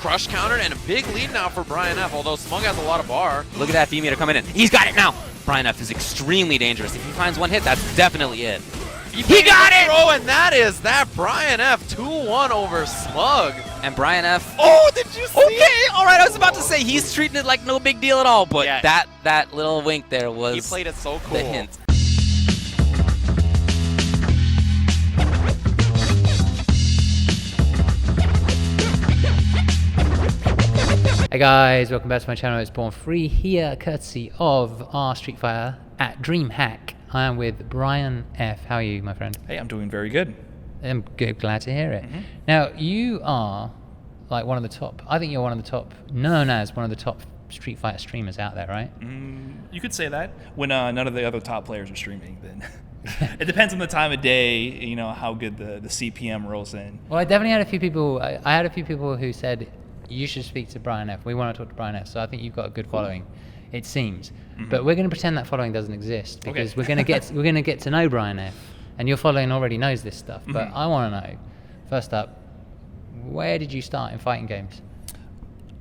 crush countered, and a big lead now for Brian F, although Smug has a lot of bar. Look at that V meter coming in. He's got it now. Brian F is extremely dangerous. If he finds one hit, that's definitely it. He got it! Throw, and that is that. Brian F 2-1 over Smug. And Brian F. Oh, did you see? Okay, all right. I was about to say he's treating it like no big deal at all, but yeah. that little wink there was. He played it so cool. The hint. Hey guys, welcome back to my channel. It's Born Free here, courtesy of our Street Fighter at DreamHack. I am with Brian F. How are you, my friend? Hey, I'm doing very good. I'm good, glad to hear it. Now, you are like one of the top, I think you're one of the top, known as one of the top Street Fighter streamers out there, right? You could say that. When none of the other top players are streaming, then it depends on the time of day, you know, how good the CPM rolls in. Well, I definitely had a few people, I had a few people who said, you should speak to Brian F. We want to talk to Brian F. So I think you've got a good following, it seems. But we're going to pretend that following doesn't exist because we're going to get to know Brian F. And your following already knows this stuff. But I want to know, first up, where did you start in fighting games?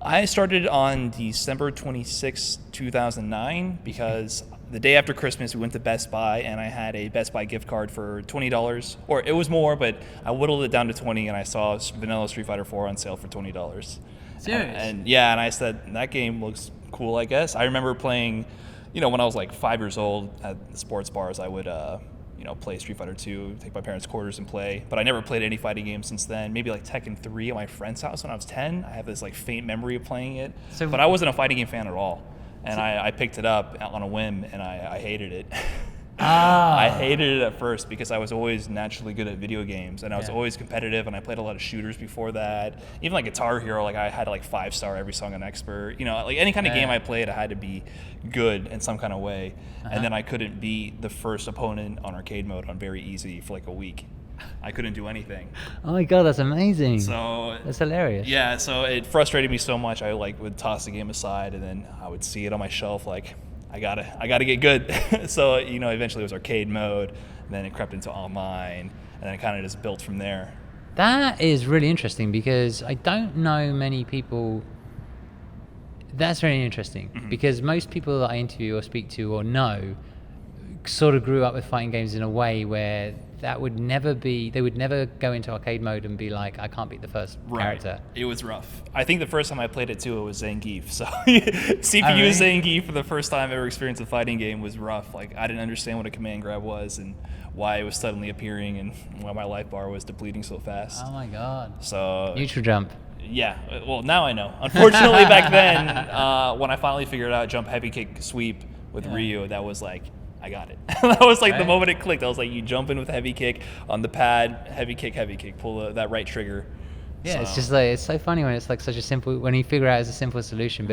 I started on December 26, 2009 because the day after Christmas we went to Best Buy and I had a Best Buy gift card for $20, or it was more, but I whittled it down to 20 and I saw Vanilla Street Fighter 4 on sale for $20. Serious? And I said, that game looks cool, I guess. I remember playing, you know, when I was like 5 years old at the sports bars, I would, you know, play Street Fighter 2, take my parents' quarters and play. But I never played any fighting games since then. Maybe like Tekken 3 at my friend's house when I was 10. I have this like faint memory of playing it. But I wasn't a fighting game fan at all. And I picked it up on a whim and I hated it. I hated it at first because I was always naturally good at video games and I was always competitive and I played a lot of shooters before that. Even like Guitar Hero, like I had like 5-star every song on Expert. You know, like any kind of game I played, I had to be good in some kind of way. And then I couldn't beat the first opponent on arcade mode on very easy for like a week. I couldn't do anything. Oh my god, that's amazing. So that's hilarious. Yeah, so it frustrated me so much. I like would toss the game aside and then I would see it on my shelf like, I gotta get good. So, you know, eventually it was arcade mode, and then it crept into online, and then it kind of just built from there. That is really interesting because I don't know many people. That's really interesting because most people that I interview or speak to or know sort of grew up with fighting games in a way where that would never be, they would never go into arcade mode and be like, I can't beat the first character. It was rough. I think the first time I played it too, it was Zangief. So CPU Zangief for the first time I ever experienced a fighting game was rough. Like I didn't understand what a command grab was and why it was suddenly appearing and why my life bar was depleting so fast. Oh my god. So neutral jump. Yeah, well now I know. Unfortunately back then, when I finally figured out jump heavy kick sweep with Ryu, that was like, I got it. That was like the moment it clicked. I was like, you jump in with heavy kick on the pad, heavy kick, pull that right trigger. Yeah, it's just like, it's so funny when it's like such a simple, when you figure out it's a simple solution.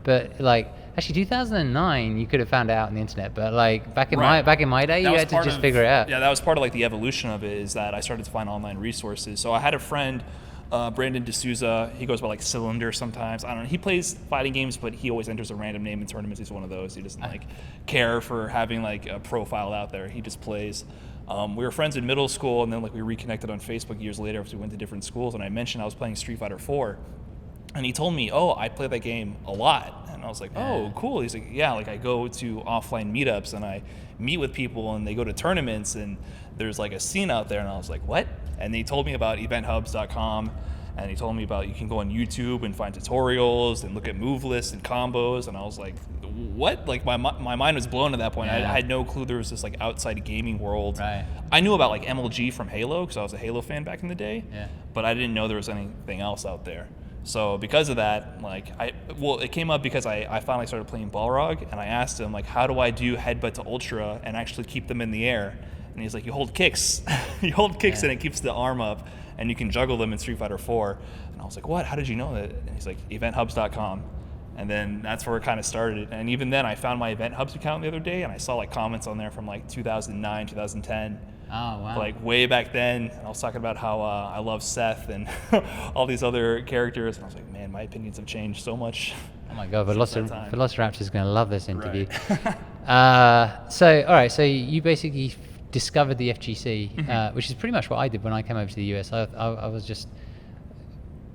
But like, actually 2009, you could have found it out on the internet, but like back in my day, you had to just figure it out. Yeah, that was part of like the evolution of it is that I started to find online resources. So I had a friend, Brandon D'Souza, he goes by like Cylinder sometimes. I don't know. He plays fighting games, but he always enters a random name in tournaments. He's one of those. He doesn't like care for having like a profile out there. He just plays. We were friends in middle school, and then like we reconnected on Facebook years later after we went to different schools. And I mentioned I was playing Street Fighter 4, and he told me, "Oh, I play that game a lot." And I was like, "Oh, cool." He's like, "Yeah, like I go to offline meetups and I meet with people, and they go to tournaments, and there's like a scene out there." And I was like, "What?" And he told me about eventhubs.com, and he told me about you can go on YouTube and find tutorials and look at move lists and combos, and I was like, what? Like my mind was blown at that point. I had no clue there was this like outside gaming world. I knew about like MLG from Halo because I was a Halo fan back in the day, but I didn't know there was anything else out there. So because of that, like it came up because I finally started playing Balrog, and I asked him like, how do I do headbutt to ultra and actually keep them in the air? And he's like, you hold kicks. You hold kicks and it keeps the arm up and you can juggle them in Street Fighter 4. And I was like, what? How did you know that? And he's like, eventhubs.com. And then that's where it kind of started. And even then I found my Event Hubs account the other day and I saw like comments on there from like 2009, 2010. Oh, wow. Like way back then. And I was talking about how I love Seth and all these other characters. And I was like, man, my opinions have changed so much. Oh my god, Velociraptor is going to love this interview. Right. So, all right, so you basically discovered the FGC, which is pretty much what I did when I came over to the US. I was just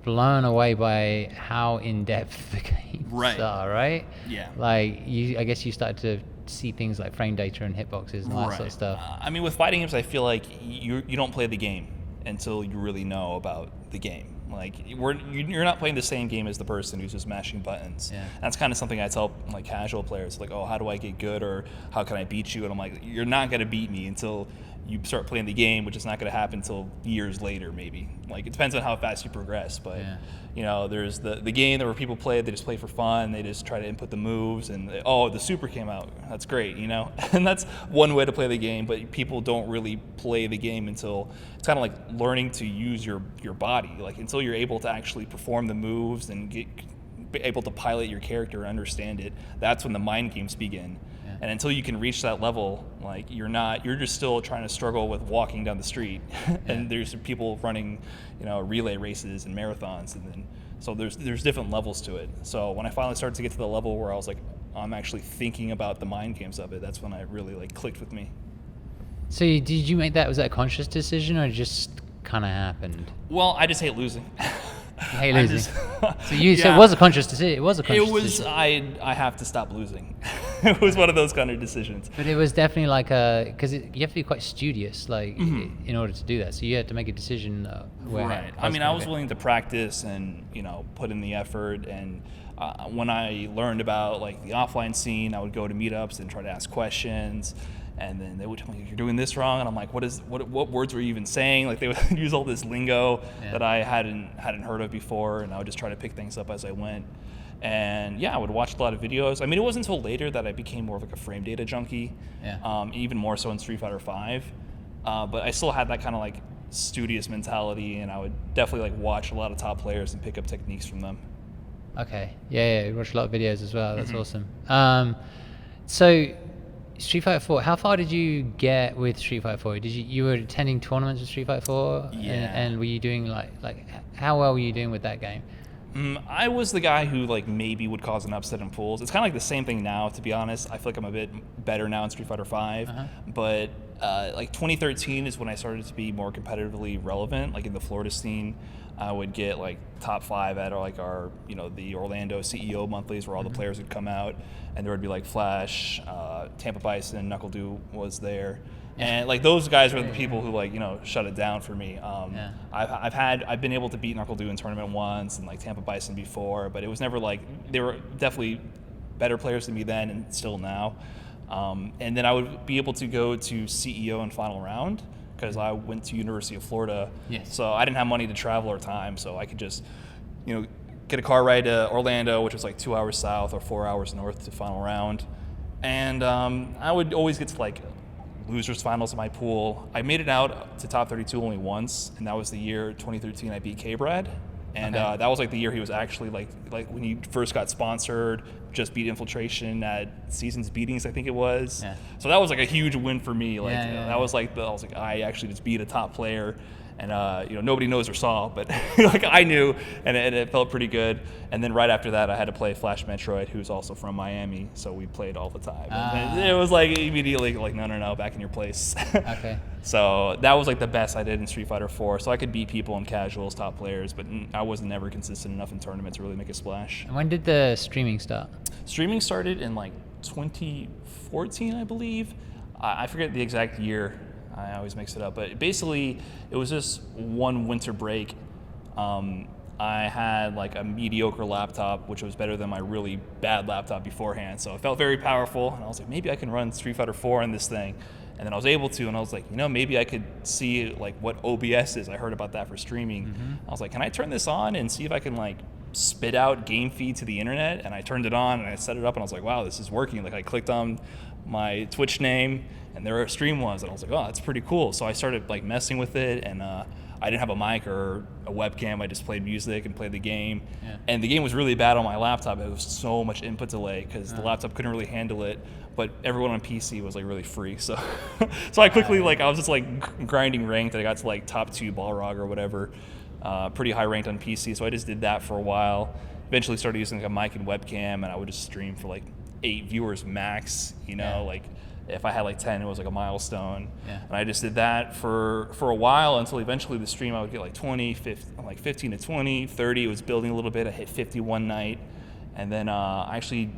blown away by how in-depth the games are, right? Yeah. Like, I guess you started to see things like frame data and hitboxes and all that sort of stuff. I mean, with fighting games, I feel like you don't play the game until you really know about the game. Like, you're not playing the same game as the person who's just mashing buttons. Yeah. That's kind of something I tell like casual players, like, oh, how do I get good, or how can I beat you? And I'm like, you're not gonna beat me until you start playing the game, which is not going to happen until years later, maybe. Like, it depends on how fast you progress, but you know, there's the game where people play, they just play for fun, they just try to input the moves, and oh, the super came out, that's great, you know. And that's one way to play the game, but people don't really play the game until it's kind of like learning to use your body, like until you're able to actually perform the moves and be able to pilot your character and understand it. That's when the mind games begin. And until you can reach that level, like, you're just still trying to struggle with walking down the street. And there's people running, you know, relay races and marathons, and then so there's different levels to it. So when I finally started to get to the level where I was like, I'm actually thinking about the mind games of it, that's when it really like clicked with me. So did you make that? Was that a conscious decision, or it just kind of happened? Well, I just hate losing. You hate losing. So it was a conscious decision. It was a conscious decision. I have to stop losing. It was one of those kind of decisions. But it was definitely like because you have to be quite studious, like in order to do that. So you had to make a decision. Right. I mean, I was willing to practice and, you know, put in the effort. And when I learned about like the offline scene, I would go to meetups and try to ask questions. And then they would tell me, you're doing this wrong, and I'm like, what words were you even saying? Like, they would use all this lingo that I hadn't heard of before, and I would just try to pick things up as I went. And yeah, I would watch a lot of videos. I mean, it wasn't until later that I became more of like a frame data junkie, even more so in Street Fighter V. But I still had that kind of like studious mentality, and I would definitely like watch a lot of top players and pick up techniques from them. Okay, yeah, you watch a lot of videos as well. That's awesome. So Street Fighter 4, how far did you get with Street Fighter 4? You were attending tournaments with Street Fighter 4? Yeah. And were you doing like how well were you doing with that game? I was the guy who like maybe would cause an upset in pools. It's kind of like the same thing now, to be honest. I feel like I'm a bit better now in Street Fighter V, but like 2013 is when I started to be more competitively relevant. Like in the Florida scene, I would get like top 5 at like our, you know, the Orlando CEO monthlies where all the players would come out, and there would be like Flash, Tampa Bison, Knuckle Dew was there. And like those guys were the people who like, you know, shut it down for me. I've been able to beat Knuckle Dew in tournament once and like Tampa Bison before, but it was never like, they were definitely better players than me then and still now. And then I would be able to go to CEO in final round because I went to University of Florida. So I didn't have money to travel or time, so I could just, you know, get a car ride to Orlando, which was like 2 hours south or 4 hours north to final round. And I would always get to like losers finals in my pool. I made it out to top 32 only once, and that was the year 2013 I beat K-Brad. And that was like the year he was actually like when he first got sponsored, just beat Infiltration at Seasons Beatings, I think it was. So that was like a huge win for me. Like that was like I was like, I actually just beat a top player. And you know, nobody knows or saw, but like I knew, and it felt pretty good. And then right after that, I had to play Flash Metroid, who's also from Miami, so we played all the time. And it was like immediately like, no, back in your place. So that was like the best I did in Street Fighter 4. So I could beat people in casuals, top players, but I was never consistent enough in tournaments to really make a splash. And when did the streaming start? Streaming started in like 2014, I believe. I forget the exact year. I always mix it up, but basically it was just one winter break. I had like a mediocre laptop, which was better than my really bad laptop beforehand, so it felt very powerful, and I was like, maybe I can run Street Fighter 4 on this thing. And then I was able to, and I was like, you know, maybe I could see like what OBS is. I heard about that for streaming. I was like, can I turn this on and see if I can like spit out game feed to the internet? And I turned it on and I set it up, and I was like, wow, this is working. Like I clicked on my Twitch name, and there a stream was, and I was like, oh, that's pretty cool. So I started like messing with it, and I didn't have a mic or a webcam. I just played music and played the game. And the game was really bad on my laptop. It was so much input delay because the laptop couldn't really handle it, but everyone on PC was like really free. So so I quickly like, I was just like grinding ranked, and I got to like top 2 Balrog or whatever, pretty high ranked on PC. So I just did that for a while. Eventually started using like a mic and webcam, and I would just stream for like 8 viewers max, you know, like If I had like 10, it was like a milestone. Yeah. And I just did that for a while until eventually the stream I would get like 20, 15 to 20, 30. It was building a little bit. I hit 50 one night. And then actually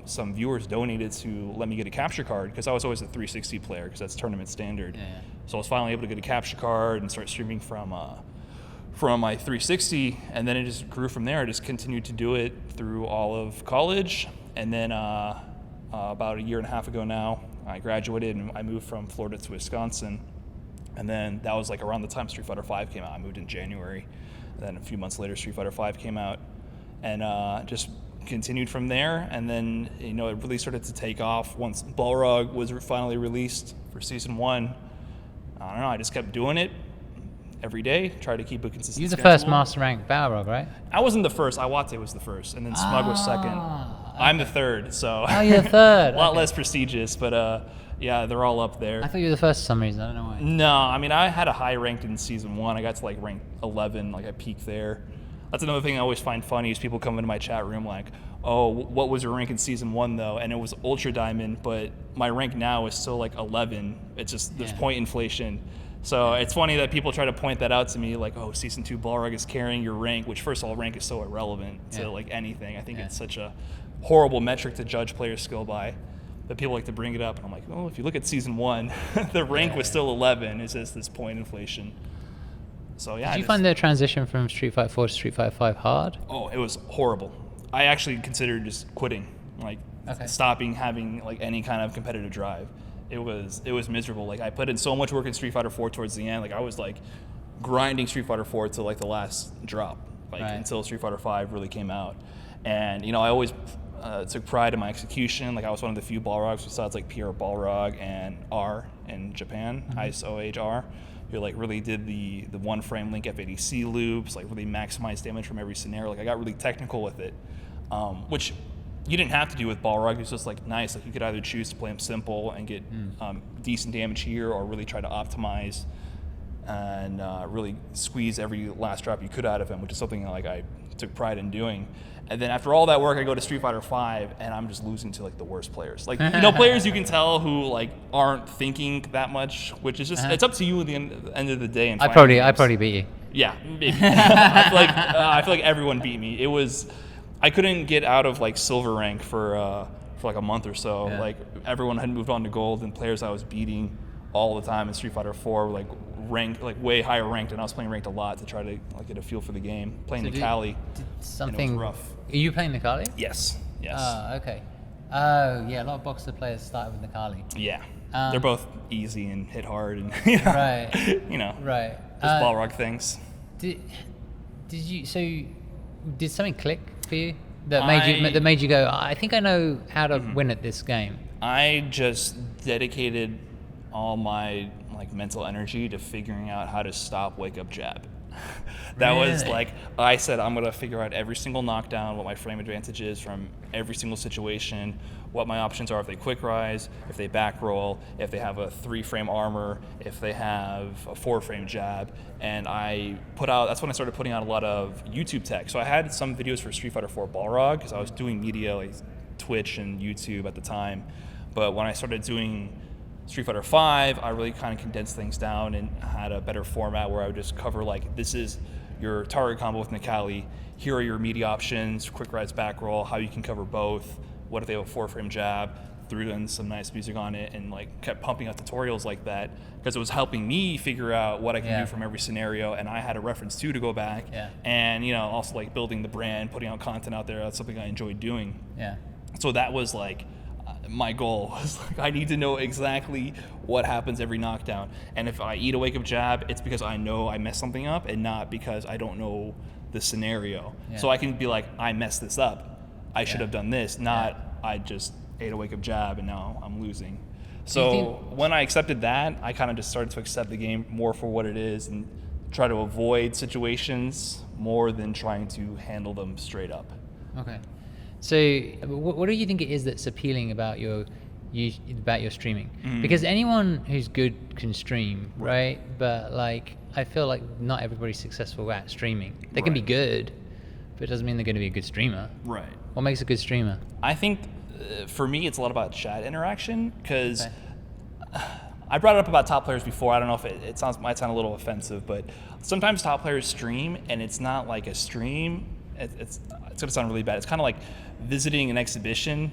some viewers donated to let me get a capture card because I was always a 360 player because that's tournament standard. Yeah. So I was finally able to get a capture card and start streaming from my 360, and then it just grew from there. I just continued to do it through all of college, and then about a year and a half ago now, I graduated and I moved from Florida to Wisconsin, and then that was like around the time Street Fighter V came out. I moved in January, and then a few months later Street Fighter V came out, and just continued from there. And then it really started to take off once Balrog was finally released for Season 1. I don't know, I just kept doing it every day, try to keep a consistent You're the schedule. first Master Rank Balrog, right? I wasn't the first. Iwate was the first, and then Smug was second. I'm the third, so Oh, you're the third. a lot Okay. less prestigious, but yeah, they're all up there. I thought you were the first for some reason. I don't know why. No, I mean, I had a high ranked in Season 1. I got to like rank 11, like I peaked there. That's another thing I always find funny is people come into my chat room like, oh, what was your rank in Season 1 though? And it was Ultra Diamond, but my rank now is still like 11. It's just, there's point inflation. So it's funny that people try to point that out to me, like, oh, Season 2 Balrog is carrying your rank, which first of all, rank is so irrelevant to like anything. I think it's such a horrible metric to judge player skill by. But people like to bring it up, and I'm like, well, if you look at Season 1, the rank was still 11. It's just this point inflation. So yeah. Did you find the transition from Street Fighter 4 to Street Fighter 5 hard? Oh, it was horrible. I actually considered just quitting, like stopping having like any kind of competitive drive. It was miserable. Like I put in so much work in Street Fighter 4 towards the end. Like I was like grinding Street Fighter 4 to like the last drop, like until Street Fighter 5 really came out. And I always took pride in my execution. Like I was one of the few Balrogs besides like PR Balrog and R in Japan, ISOHR, who like really did the one frame link FADC loops, like really maximized damage from every scenario. Like I got really technical with it, which you didn't have to do with Balrog. It was just like nice. Like you could either choose to play him simple and get decent damage here, or really try to optimize and really squeeze every last drop you could out of him, which is something like I took pride in doing. And then after all that work, I go to Street Fighter V, and I'm just losing to like the worst players. Like players you can tell who like aren't thinking that much, which is just it's up to you at the end of the day. And I probably beat you. Yeah, maybe. I feel like everyone beat me. It was. I couldn't get out of like silver rank for like a month or so. Yeah. Like everyone had moved on to gold, and players I was beating all the time in Street Fighter 4 were like ranked, like way higher ranked, and I was playing ranked a lot to try to like get a feel for the game. Playing the Cali, and it was rough. Are you playing Nikali? Yes. Oh, okay. Oh, yeah. A lot of Boxer players started with Nikali. Yeah. They're both easy and hit hard, and Right. Right. Just Balrog things. Did something click for you that made you go, I think I know how to win at this game? I just dedicated all my like mental energy to figuring out how to stop wake up jab. That was like, I said I'm gonna figure out every single knockdown, what my frame advantage is from every single situation, what my options are if they quick rise, if they back roll, if they have a 3-frame armor, if they have a 4-frame jab. And that's when I started putting out a lot of YouTube tech. So I had some videos for Street Fighter 4 Balrog because I was doing media like Twitch and YouTube at the time. But when I started doing Street Fighter 5, I really kind of condensed things down and had a better format where I would just cover like, this is your target combo with Nikali, here are your media options, quick rise back roll, how you can cover both, what if they have a 4-frame jab, threw in some nice music on it, and like kept pumping out tutorials like that because it was helping me figure out what I can do from every scenario, and I had a reference to go back, and also like building the brand, putting out content out there. That's something I enjoyed doing. So that was like my goal was like, I need to know exactly what happens every knockdown, and if I eat a wake up jab, it's because I know I messed something up and not because I don't know the scenario. So I can be like, I messed this up, I should have done this, not I just ate a wake up jab and now I'm losing. So when I accepted that, I kind of just started to accept the game more for what it is and try to avoid situations more than trying to handle them straight up. Okay. So what do you think it is that's appealing about your streaming? Because anyone who's good can stream, right? But like, I feel like not everybody's successful at streaming. They can be good, but it doesn't mean they're going to be a good streamer. Right. What makes a good streamer? I think for me, it's a lot about chat interaction because I brought it up about top players before. I don't know if it might sound a little offensive, but sometimes top players stream and it's not like a stream. It's gonna sound really bad. It's kind of like visiting an exhibition,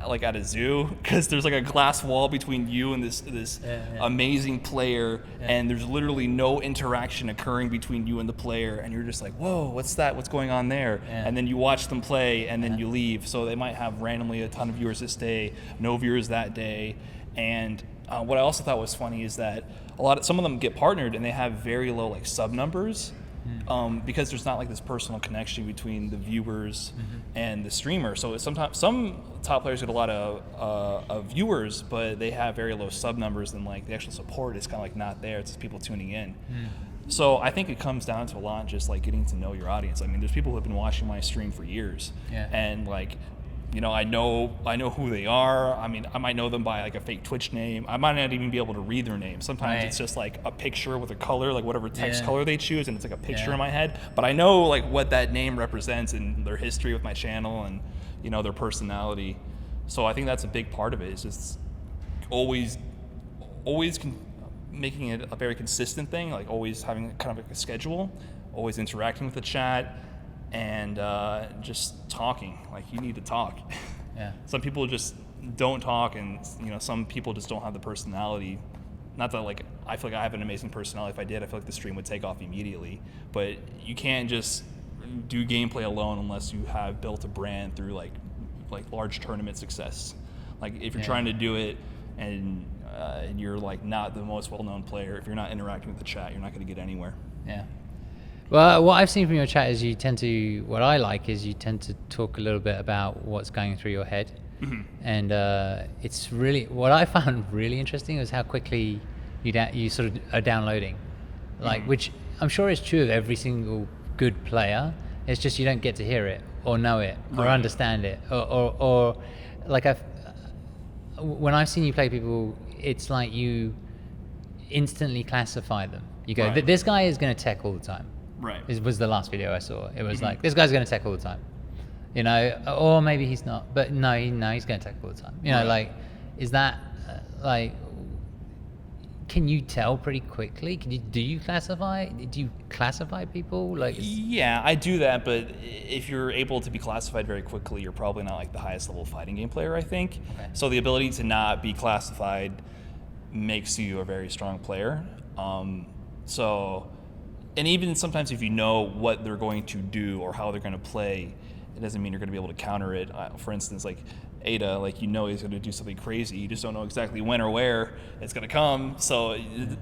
like at a zoo, because there's like a glass wall between you and this amazing player, and there's literally no interaction occurring between you and the player, and you're just like, whoa, what's that? What's going on there? And then you watch them play, and then you leave. So they might have randomly a ton of viewers this day, no viewers that day, and what I also thought was funny is that some of them get partnered and they have very low like sub numbers. Because there's not like this personal connection between the viewers and the streamer. So sometimes some top players get a lot of viewers, but they have very low sub numbers, and like the actual support is kind of like not there. It's just people tuning in. So I think it comes down to a lot just like getting to know your audience. I mean, there's people who have been watching my stream for years, and like, you know, I know who they are. I mean, I might know them by like a fake Twitch name. I might not even be able to read their name. Sometimes it's just like a picture with a color, like whatever text color they choose, and it's like a picture in my head. But I know like what that name represents and their history with my channel and, you know, their personality. So I think that's a big part of it. Is just always making it a very consistent thing, like always having kind of like a schedule, always interacting with the chat, and just talking. Like, you need to talk. Some people just don't talk, and you know, some people just don't have the personality. Not that like I feel like I have an amazing personality. If I did, I feel like the stream would take off immediately. But you can't just do gameplay alone unless you have built a brand through like large tournament success. Like if you're trying to do it and you're like not the most well-known player, if you're not interacting with the chat, you're not going to get anywhere. Well, what I've seen from your chat is you tend to talk a little bit about what's going through your head. And it's really, what I found really interesting was how quickly you sort of are downloading, like, which I'm sure is true of every single good player. It's just you don't get to hear it or know it or understand it or like when I've seen you play people, it's like you instantly classify them. You go, this guy is going to tech all the time. It was the last video I saw. It was like, this guy's going to tech all the time. You know, or maybe he's not, but no, he's going to tech all the time. You know, like, is that like, can you tell pretty quickly? Do you classify people? Like, yeah, I do that, but if you're able to be classified very quickly, you're probably not like the highest level fighting game player, I think. So the ability to not be classified makes you a very strong player. And even sometimes if you know what they're going to do or how they're going to play, it doesn't mean you're going to be able to counter it. For instance, like Ada, like, you know he's going to do something crazy. You just don't know exactly when or where it's going to come, so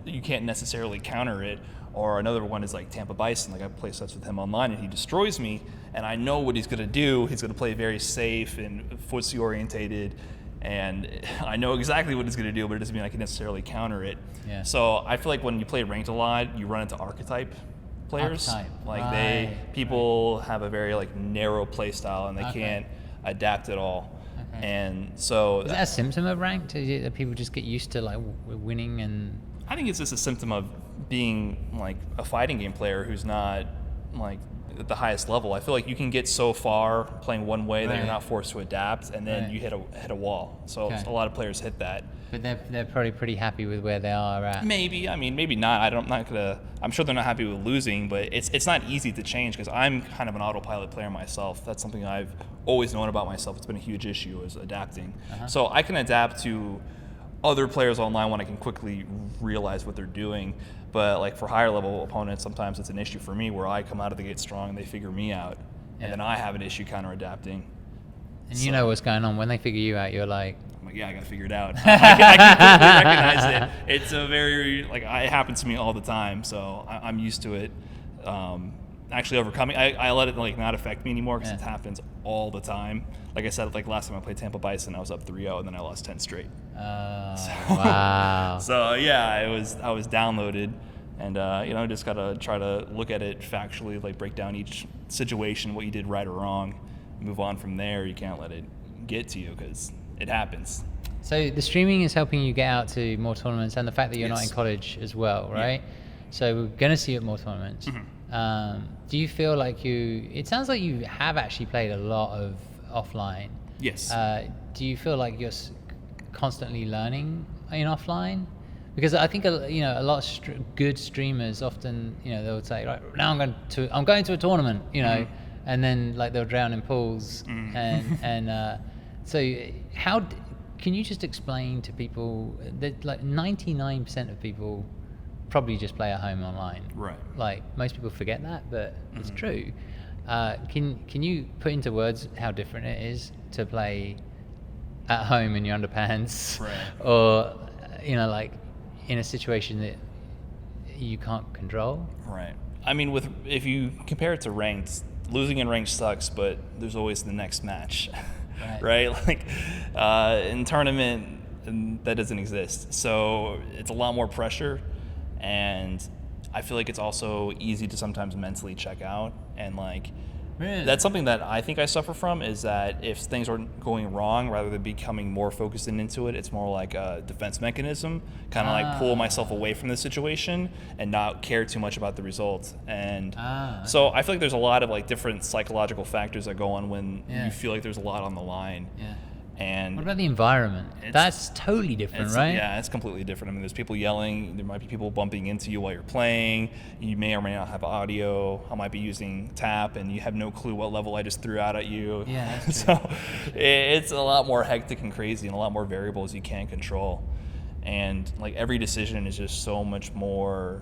you can't necessarily counter it. Or another one is like Tampa Bison. Like, I play sets with him online, and he destroys me, and I know what he's going to do. He's going to play very safe and footsie orientated, and I know exactly what he's going to do, but it doesn't mean I can necessarily counter it. So I feel like when you play ranked a lot, you run into archetype players. People have a very like narrow play style, and they can't adapt at all. And so is that a symptom of ranked? That people just get used to like winning? And I think it's just a symptom of being like a fighting game player who's not like at the highest level. I feel like you can get so far playing one way that you're not forced to adapt, and then you hit a wall. So a lot of players hit that. But they're probably pretty happy with where they are at. Maybe. I mean, maybe not. I'm sure they're not happy with losing, but it's not easy to change because I'm kind of an autopilot player myself. That's something I've always known about myself. It's been a huge issue, is adapting. So I can adapt to other players online when I can quickly realize what they're doing. But like for higher level opponents, sometimes it's an issue for me where I come out of the gate strong and they figure me out, and then I have an issue counter adapting. And you know what's going on. When they figure you out, you're like, I'm like, yeah, I got to figure it out. I can quickly recognize it. It's a very, like, it happens to me all the time, so I'm used to it. Actually overcoming, I let it like not affect me anymore because it happens all the time. Like I said, like last time I played Tampa Bison, I was up 3-0, and then I lost 10 straight. Wow. So yeah, I was downloaded, and just gotta try to look at it factually, like break down each situation, what you did right or wrong, move on from there. You can't let it get to you because it happens. So the streaming is helping you get out to more tournaments, and the fact that you're not in college as well, right? So we're going to see you at more tournaments. Do you feel like it sounds like you have actually played a lot of offline. Yes. Do you feel like you're constantly learning in offline? Because I think a lot of good streamers often, they'll say, right now I'm going to a tournament, and then like they'll drown in pools, and so how can you just explain to people that like 99% of people probably just play at home online, Right. Like most people forget that, but it's true. Can you put into words how different it is to play at home in your underpants, Right. or like in a situation that you can't control? Right. I mean, if you compare it to ranked, losing in ranked sucks, but there's always the next match, right? Like in tournament, that doesn't exist. So it's a lot more pressure, and I feel like it's also easy to sometimes mentally check out, and like that's something that I think I suffer from, is that if things are going wrong, rather than becoming more focused into it, it's more like a defense mechanism, kind of like pull myself away from the situation and not care too much about the results. And so I feel like there's a lot of like different psychological factors that go on when you feel like there's a lot on the line. Yeah. And what about the environment? That's totally different, right? Yeah, it's completely different. I mean, there's people yelling. There might be people bumping into you while you're playing. You may or may not have audio. I might be using tap, and you have no clue what level I just threw out at you. Yeah, that's So it's a lot more hectic and crazy, and a lot more variables you can't control. And like every decision is just so much more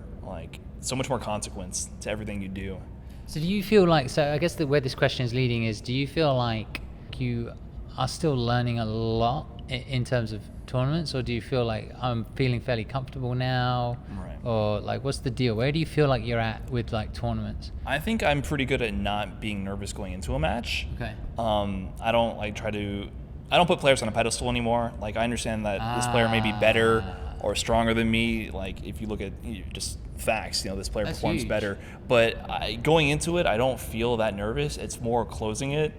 consequence to everything you do. So do you feel like, so I guess where this question is leading is, do you feel like you are still learning a lot in terms of tournaments, or do you feel like I'm feeling fairly comfortable now? Right. Or like, what's the deal? Where do you feel like you're at with like tournaments? I think I'm pretty good at not being nervous going into a match. Okay. I don't put players on a pedestal anymore. Like, I understand that this player may be better or stronger than me. Like, if you look at just facts, this player That's performs huge. better. But going into it, I don't feel that nervous. It's more closing it.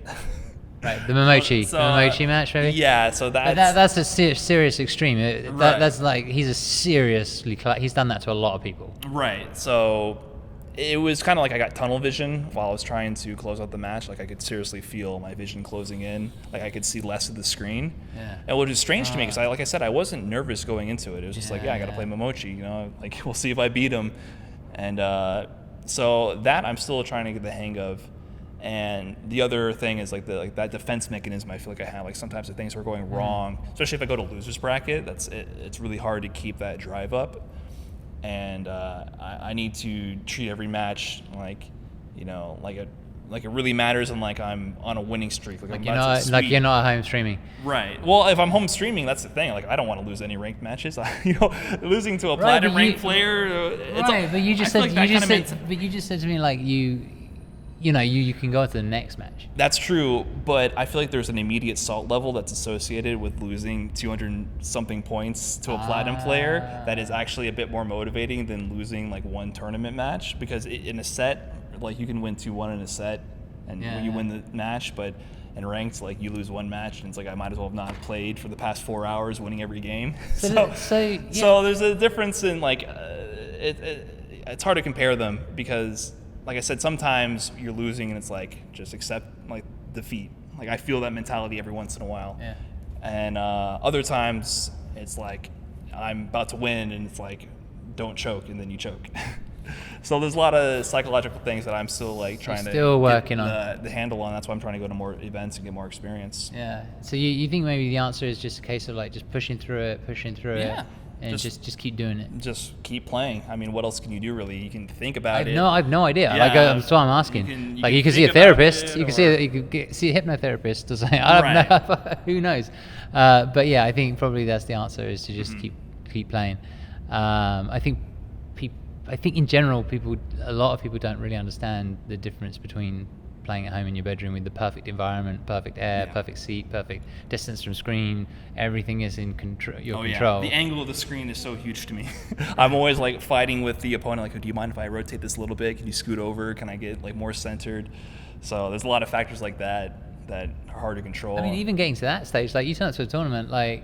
Right, the Momochi match, maybe? Yeah, so But that's a serious extreme. That's like, he's done that to a lot of people. Right, so it was kind of like I got tunnel vision while I was trying to close out the match. Like, I could seriously feel my vision closing in. Like, I could see less of the screen. Yeah. And what was strange to me, because like I said, I wasn't nervous going into it. It was just I got to play Momochi, like, we'll see if I beat him. And so that I'm still trying to get the hang of. And the other thing is like that defense mechanism I feel like I have. Like, sometimes if things are going wrong, especially if I go to losers bracket, it's really hard to keep that drive up. And I need to treat every match like it really matters, and like I'm on a winning streak. Like you're not at home streaming. Right. Well, if I'm home streaming, that's the thing. Like, I don't want to lose any ranked matches. Losing to a platinum ranked player. But you just said to me like you can go to the next match. That's true, but I feel like there's an immediate salt level that's associated with losing 200-something points to a platinum player that is actually a bit more motivating than losing like one tournament match, because in a set, like, you can win 2-1 in a set and you win the match, but in ranked, like, you lose one match and it's like I might as well have not played for the past 4 hours winning every game. So there's a difference in like it's hard to compare them, because like I said, sometimes you're losing and it's like, just accept like defeat. Like, I feel that mentality every once in a while. Yeah. And other times it's like I'm about to win and it's like, don't choke, and then you choke. So there's a lot of psychological things that I'm still like trying to working on the handle on. That's why I'm trying to go to more events and get more experience. Yeah. So you think maybe the answer is just a case of like just pushing through it, and just keep doing it. Just keep playing. I mean, what else can you do, really? You can think about it. I have no idea. Yeah. Like, that's what I'm asking. You can see a therapist. You can see a hypnotherapist or something. I don't know. Who knows? But yeah, I think probably that's the answer, is to just keep playing. I think in general, a lot of people don't really understand the difference between playing at home in your bedroom with the perfect environment, perfect air, perfect seat, perfect distance from screen. Everything is in control. Yeah. The angle of the screen is so huge to me. I'm always like fighting with the opponent, like, do you mind if I rotate this a little bit? Can you scoot over? Can I get like more centered? So there's a lot of factors like that are hard to control. I mean, even getting to that stage, like, you turn up to a tournament, like,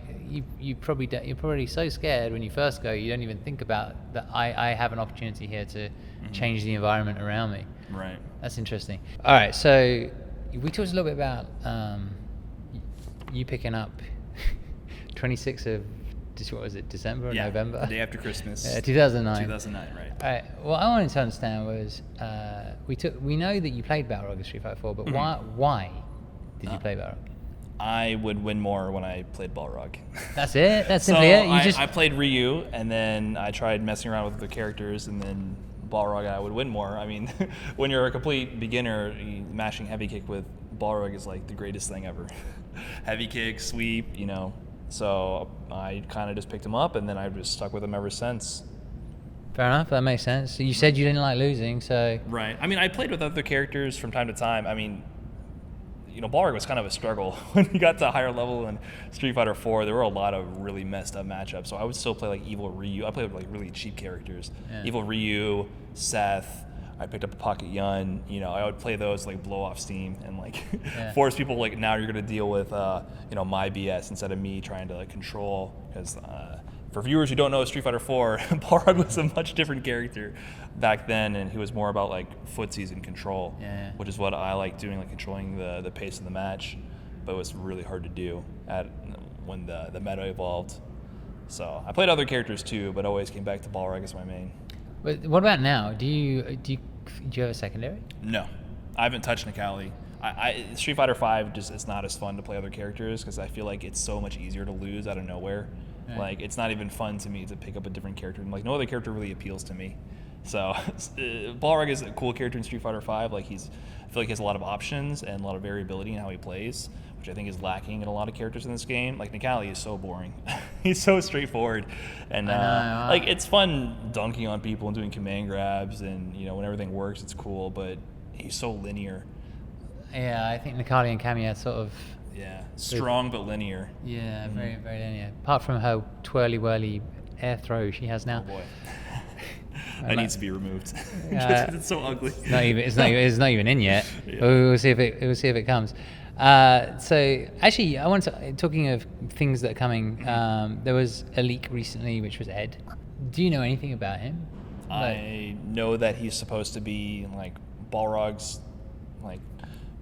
you're probably so scared when you first go, you don't even think about that I have an opportunity here to change the environment around me. Right. That's interesting. All right, so we talked a little bit about you picking up 26th of what was it, December or November? The day after Christmas. 2009. 2009, right. All right. What I wanted to understand was we know that you played Balrog in Street Fighter 4, but why did you play Balrog? I would win more when I played Balrog. That's it. That's So simply it. I played Ryu, and then I tried messing around with the characters, and then Balrog I would win more. I mean, when you're a complete beginner, mashing heavy kick with Balrog is like the greatest thing ever. Heavy kick, sweep, you know. So I kind of just picked him up, and then I've just stuck with him ever since. Fair enough. That makes sense. So you said you didn't like losing, so Right. I mean, I played with other characters from time to time. I mean, you know, Balrog was kind of a struggle when you got to a higher level in Street Fighter 4. There were a lot of really messed up matchups, so I would still play like Evil Ryu. I played with like really cheap characters. Yeah. Evil Ryu, Seth. I picked up a Pocket Yun. You know, I would play those like blow off steam and like force people like, now you're gonna deal with you know, my BS instead of me trying to like control. Because for viewers who don't know Street Fighter 4, Balrog was a much different character back then, and he was more about like footsies and control, which is what I like doing, like controlling the pace of the match. But it was really hard to do when the meta evolved. So I played other characters too, but always came back to Balrog as my main. But what about now? Do you have a secondary? No, I haven't touched Nikali. Street Fighter 5 just it's not as fun to play other characters because I feel like it's so much easier to lose out of nowhere. Yeah. Like it's not even fun to me to pick up a different character. Like no other character really appeals to me. So Balrog is a cool character in Street Fighter 5. Like I feel like he has a lot of options and a lot of variability in how he plays, which I think is lacking in a lot of characters in this game. Like Nikali is so boring. He's so straightforward, and like it's fun dunking on people and doing command grabs, and you know when everything works, it's cool. But he's so linear. Yeah, I think Nikali and Kami are sort of strong but linear. Yeah, very very linear. Apart from her twirly whirly air throw she has now. Oh boy. That needs to be removed. It's so ugly. It's not even in yet. Yeah. We'll see if it comes. So actually, I want to talking of things that are coming. There was a leak recently, which was Ed. Do you know anything about him? I know that he's supposed to be like Balrog's like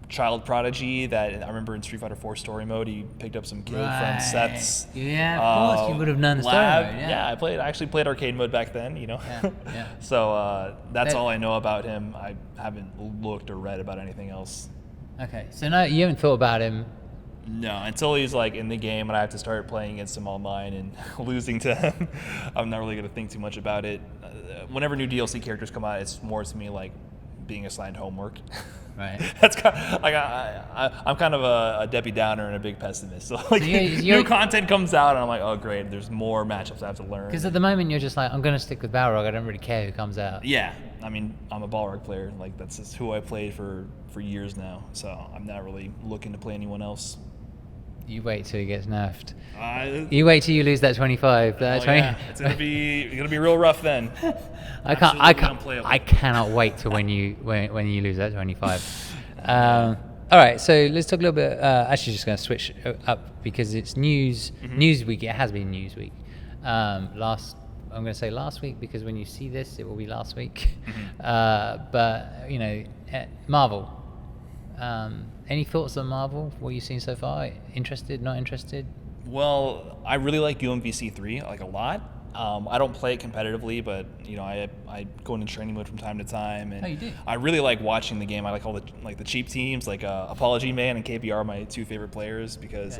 child prodigy. That I remember in Street Fighter 4 story mode, he picked up some kid from Seth's. Yeah, of course, you would have known the story mode. Yeah, I actually played arcade mode back then. You know. Yeah. So that's all I know about him. I haven't looked or read about anything else. Okay, so no, you haven't thought about him. No, until he's like in the game and I have to start playing against him online and losing to him, I'm not really going to think too much about it. Whenever new DLC characters come out, it's more to me like being assigned homework. Right. That's kind of, like I'm kind of a Debbie Downer and a big pessimist. So like new content comes out and I'm like, oh great, there's more matchups I have to learn. Because at the moment you're just like, I'm going to stick with Balrog. I don't really care who comes out. Yeah, I mean I'm a Balrog player. Like that's just who I played for years now. So I'm not really looking to play anyone else. You wait till he gets nerfed. You wait till you lose that 25. Yeah. It's gonna be real rough then. I cannot wait till when you lose that 25. All right, so let's talk a little bit. Actually, just going to switch up because it's news week. It has been news week. I'm going to say last week because when you see this, it will be last week. But you know, Marvel. Any thoughts on Marvel? What you've seen so far? Interested? Not interested? Well, I really like MVCI like a lot. I don't play it competitively, but you know, I go into training mode from time to time, and you do? I really like watching the game. I like all the cheap teams, like Apology Man and KBR are my two favorite players because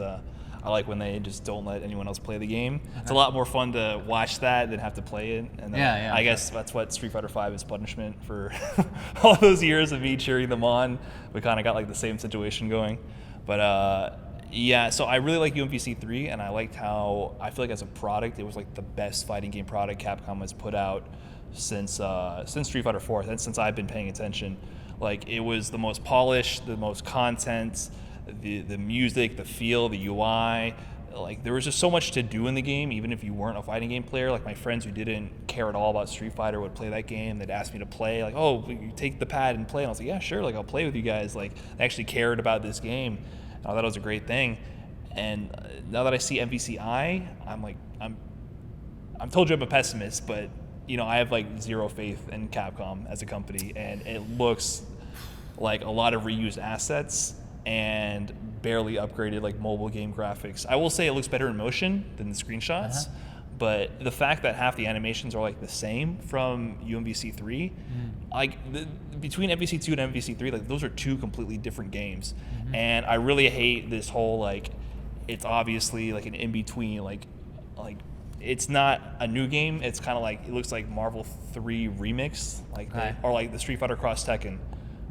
I like when they just don't let anyone else play the game. It's a lot more fun to watch that than have to play it. And I guess that's what Street Fighter 5 is punishment for all those years of me cheering them on. We kind of got like the same situation going. But so I really like MVCI, and I liked how I feel like as a product, it was like the best fighting game product Capcom has put out since Street Fighter 4, since I've been paying attention. Like it was the most polished, the most content, the music, the feel, the UI. Like there was just so much to do in the game, even if you weren't a fighting game player. Like my friends who didn't care at all about Street Fighter would play that game. They'd ask me to play, like, oh, you take the pad and play. And I was like, yeah, sure, like I'll play with you guys. Like they actually cared about this game. I thought it was a great thing. And now that I see MVCI, I'm told you I'm a pessimist, but you know, I have like zero faith in Capcom as a company, and it looks like a lot of reused assets. and barely upgraded like mobile game graphics. I will say it looks better in motion than the screenshots, but the fact that half the animations are like the same from UMVC3, like between MVC2 and MVC3, like those are two completely different games, and I really hate this whole like it's obviously like an in between, like it's not a new game. It's kind of like it looks like Marvel 3 remix, like or like the Street Fighter Cross Tekken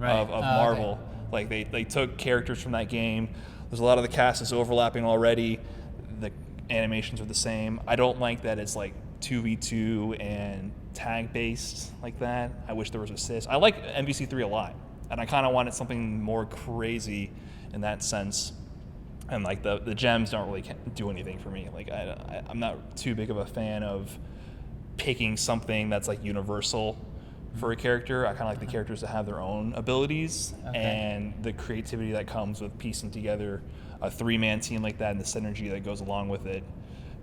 of Marvel. Like they took characters from that game. There's a lot of the cast is overlapping already. The animations are the same. I don't like that it's like 2v2 and tag based like that. I wish there was assist. I like MVC3 a lot, and I kind of wanted something more crazy in that sense. And like the gems don't really do anything for me. Like I'm not too big of a fan of picking something that's like universal for a character. I kind of like the characters to have their own abilities and the creativity that comes with piecing together a 3-man team like that and the synergy that goes along with it.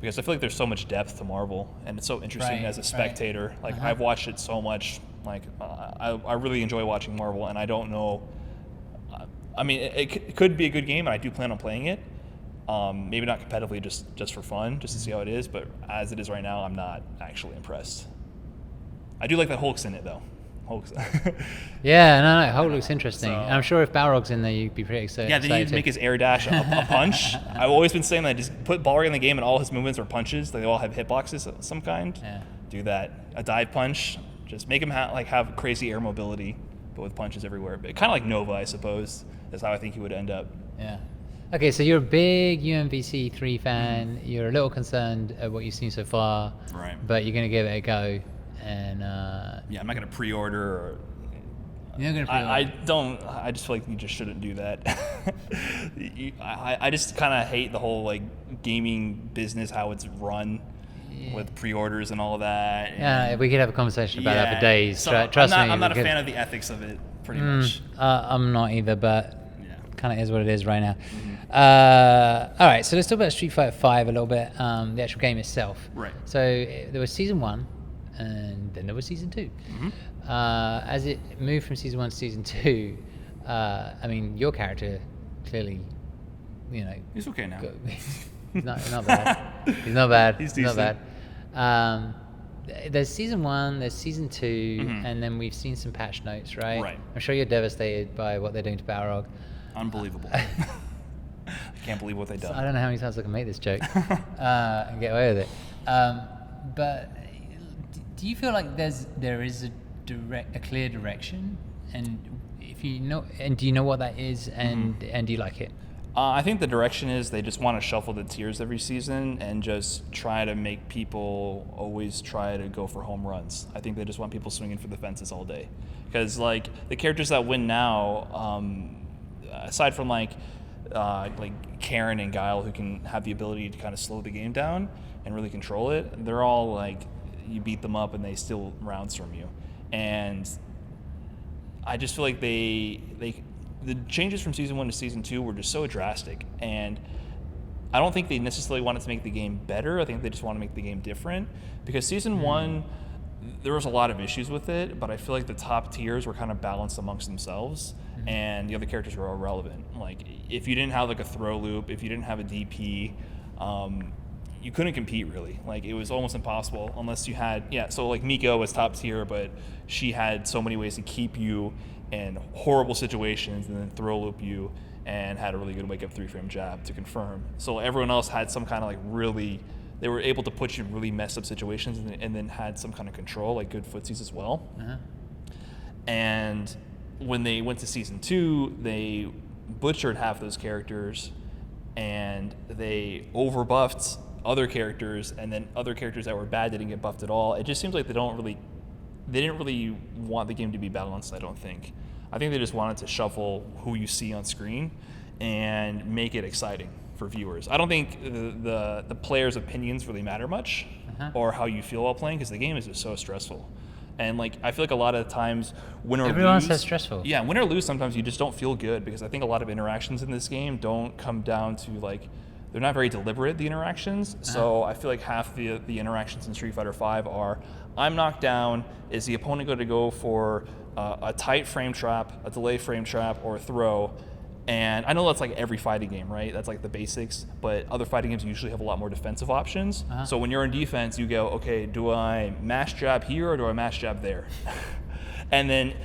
Because I feel like there's so much depth to Marvel, and it's so interesting as a spectator. Like I've watched it so much. Like I really enjoy watching Marvel, and I don't know. I mean, it could be a good game, and I do plan on playing it. Maybe not competitively, just for fun, just to see how it is. But as it is right now, I'm not actually impressed. I do like that Hulk's in it, though. Hulk's. Yeah, no, Hulk looks interesting. And I'm sure if Balrog's in there, you'd be pretty excited. Yeah, they need to make his air dash a punch. I've always been saying that. Just put Balrog in the game, and all his movements are punches. They all have hitboxes of some kind. Yeah. Do that. A dive punch. Just make him have crazy air mobility, but with punches everywhere. But kind of like Nova, I suppose. That's how I think he would end up. Yeah. Okay, so you're a big UMVC3 fan. You're a little concerned at what you've seen so far. Right. But you're going to give it a go. And yeah, I'm not going to pre-order. Or, you're not going to pre-order. I just feel like you just shouldn't do that. I just kind of hate the whole like gaming business, how it's run. With pre-orders and all of that. Yeah, we could have a conversation about that for days. So Trust me. I'm not a fan of the ethics of it, pretty much. I'm not either, but kind of is what it is right now. All right, so let's talk about Street Fighter 5 a little bit, the actual game itself. Right. So there was Season 1, and then there was Season 2. As it moved from Season 1 to Season 2, I mean, your character clearly, you know... He's okay now. He's not bad. He's not bad. He's not bad. There's Season 1, there's Season 2, and then we've seen some patch notes, right? Right. I'm sure you're devastated by what they're doing to Balrog. Unbelievable. I can't believe what they've done. I don't know how many times I can make this joke and get away with it. But do you feel like there is a clear direction, and if you know, and do you know what that is, and do you like it? I think the direction is they just want to shuffle the tiers every season and just try to make people always try to go for home runs. I think they just want people swinging for the fences all day. Because like the characters that win now, aside from like Karen and Guile, who can have the ability to kind of slow the game down and really control it, they're all like, you beat them up and they steal rounds from you. And I just feel like the changes from Season 1 to Season 2 were just so drastic, and I don't think they necessarily wanted to make the game better. I think they just want to make the game different, because Season 1, there was a lot of issues with it, but I feel like the top tiers were kind of balanced amongst themselves, and the other characters were irrelevant. Like, if you didn't have like a throw loop, if you didn't have a DP, you couldn't compete really. Like, it was almost impossible unless you had, so like Miko was top tier, but she had so many ways to keep you in horrible situations and then throw loop you, and had a really good wake up 3-frame jab to confirm. So everyone else had some kind of like really, they were able to put you in really messed up situations, and then had some kind of control, like good footsies as well. And when they went to Season 2, they butchered half those characters, and they overbuffed other characters, and then other characters that were bad didn't get buffed at all. It just seems like they didn't really want the game to be balanced, I don't think. I think they just wanted to shuffle who you see on screen and make it exciting for viewers. I don't think the players' opinions really matter much, or how you feel while playing, because the game is just so stressful. And like, I feel like a lot of times, win or lose... Everyone says stressful. Yeah, win or lose, sometimes you just don't feel good, because I think a lot of interactions in this game don't come down to like, they're not very deliberate, the interactions. So I feel like half the interactions in Street Fighter 5 are, I'm knocked down, is the opponent going to go for a tight frame trap, a delay frame trap, or a throw? And I know that's like every fighting game, right? That's like the basics. But other fighting games usually have a lot more defensive options. So when you're in defense, you go, okay, do I mash jab here or do I mash jab there? And then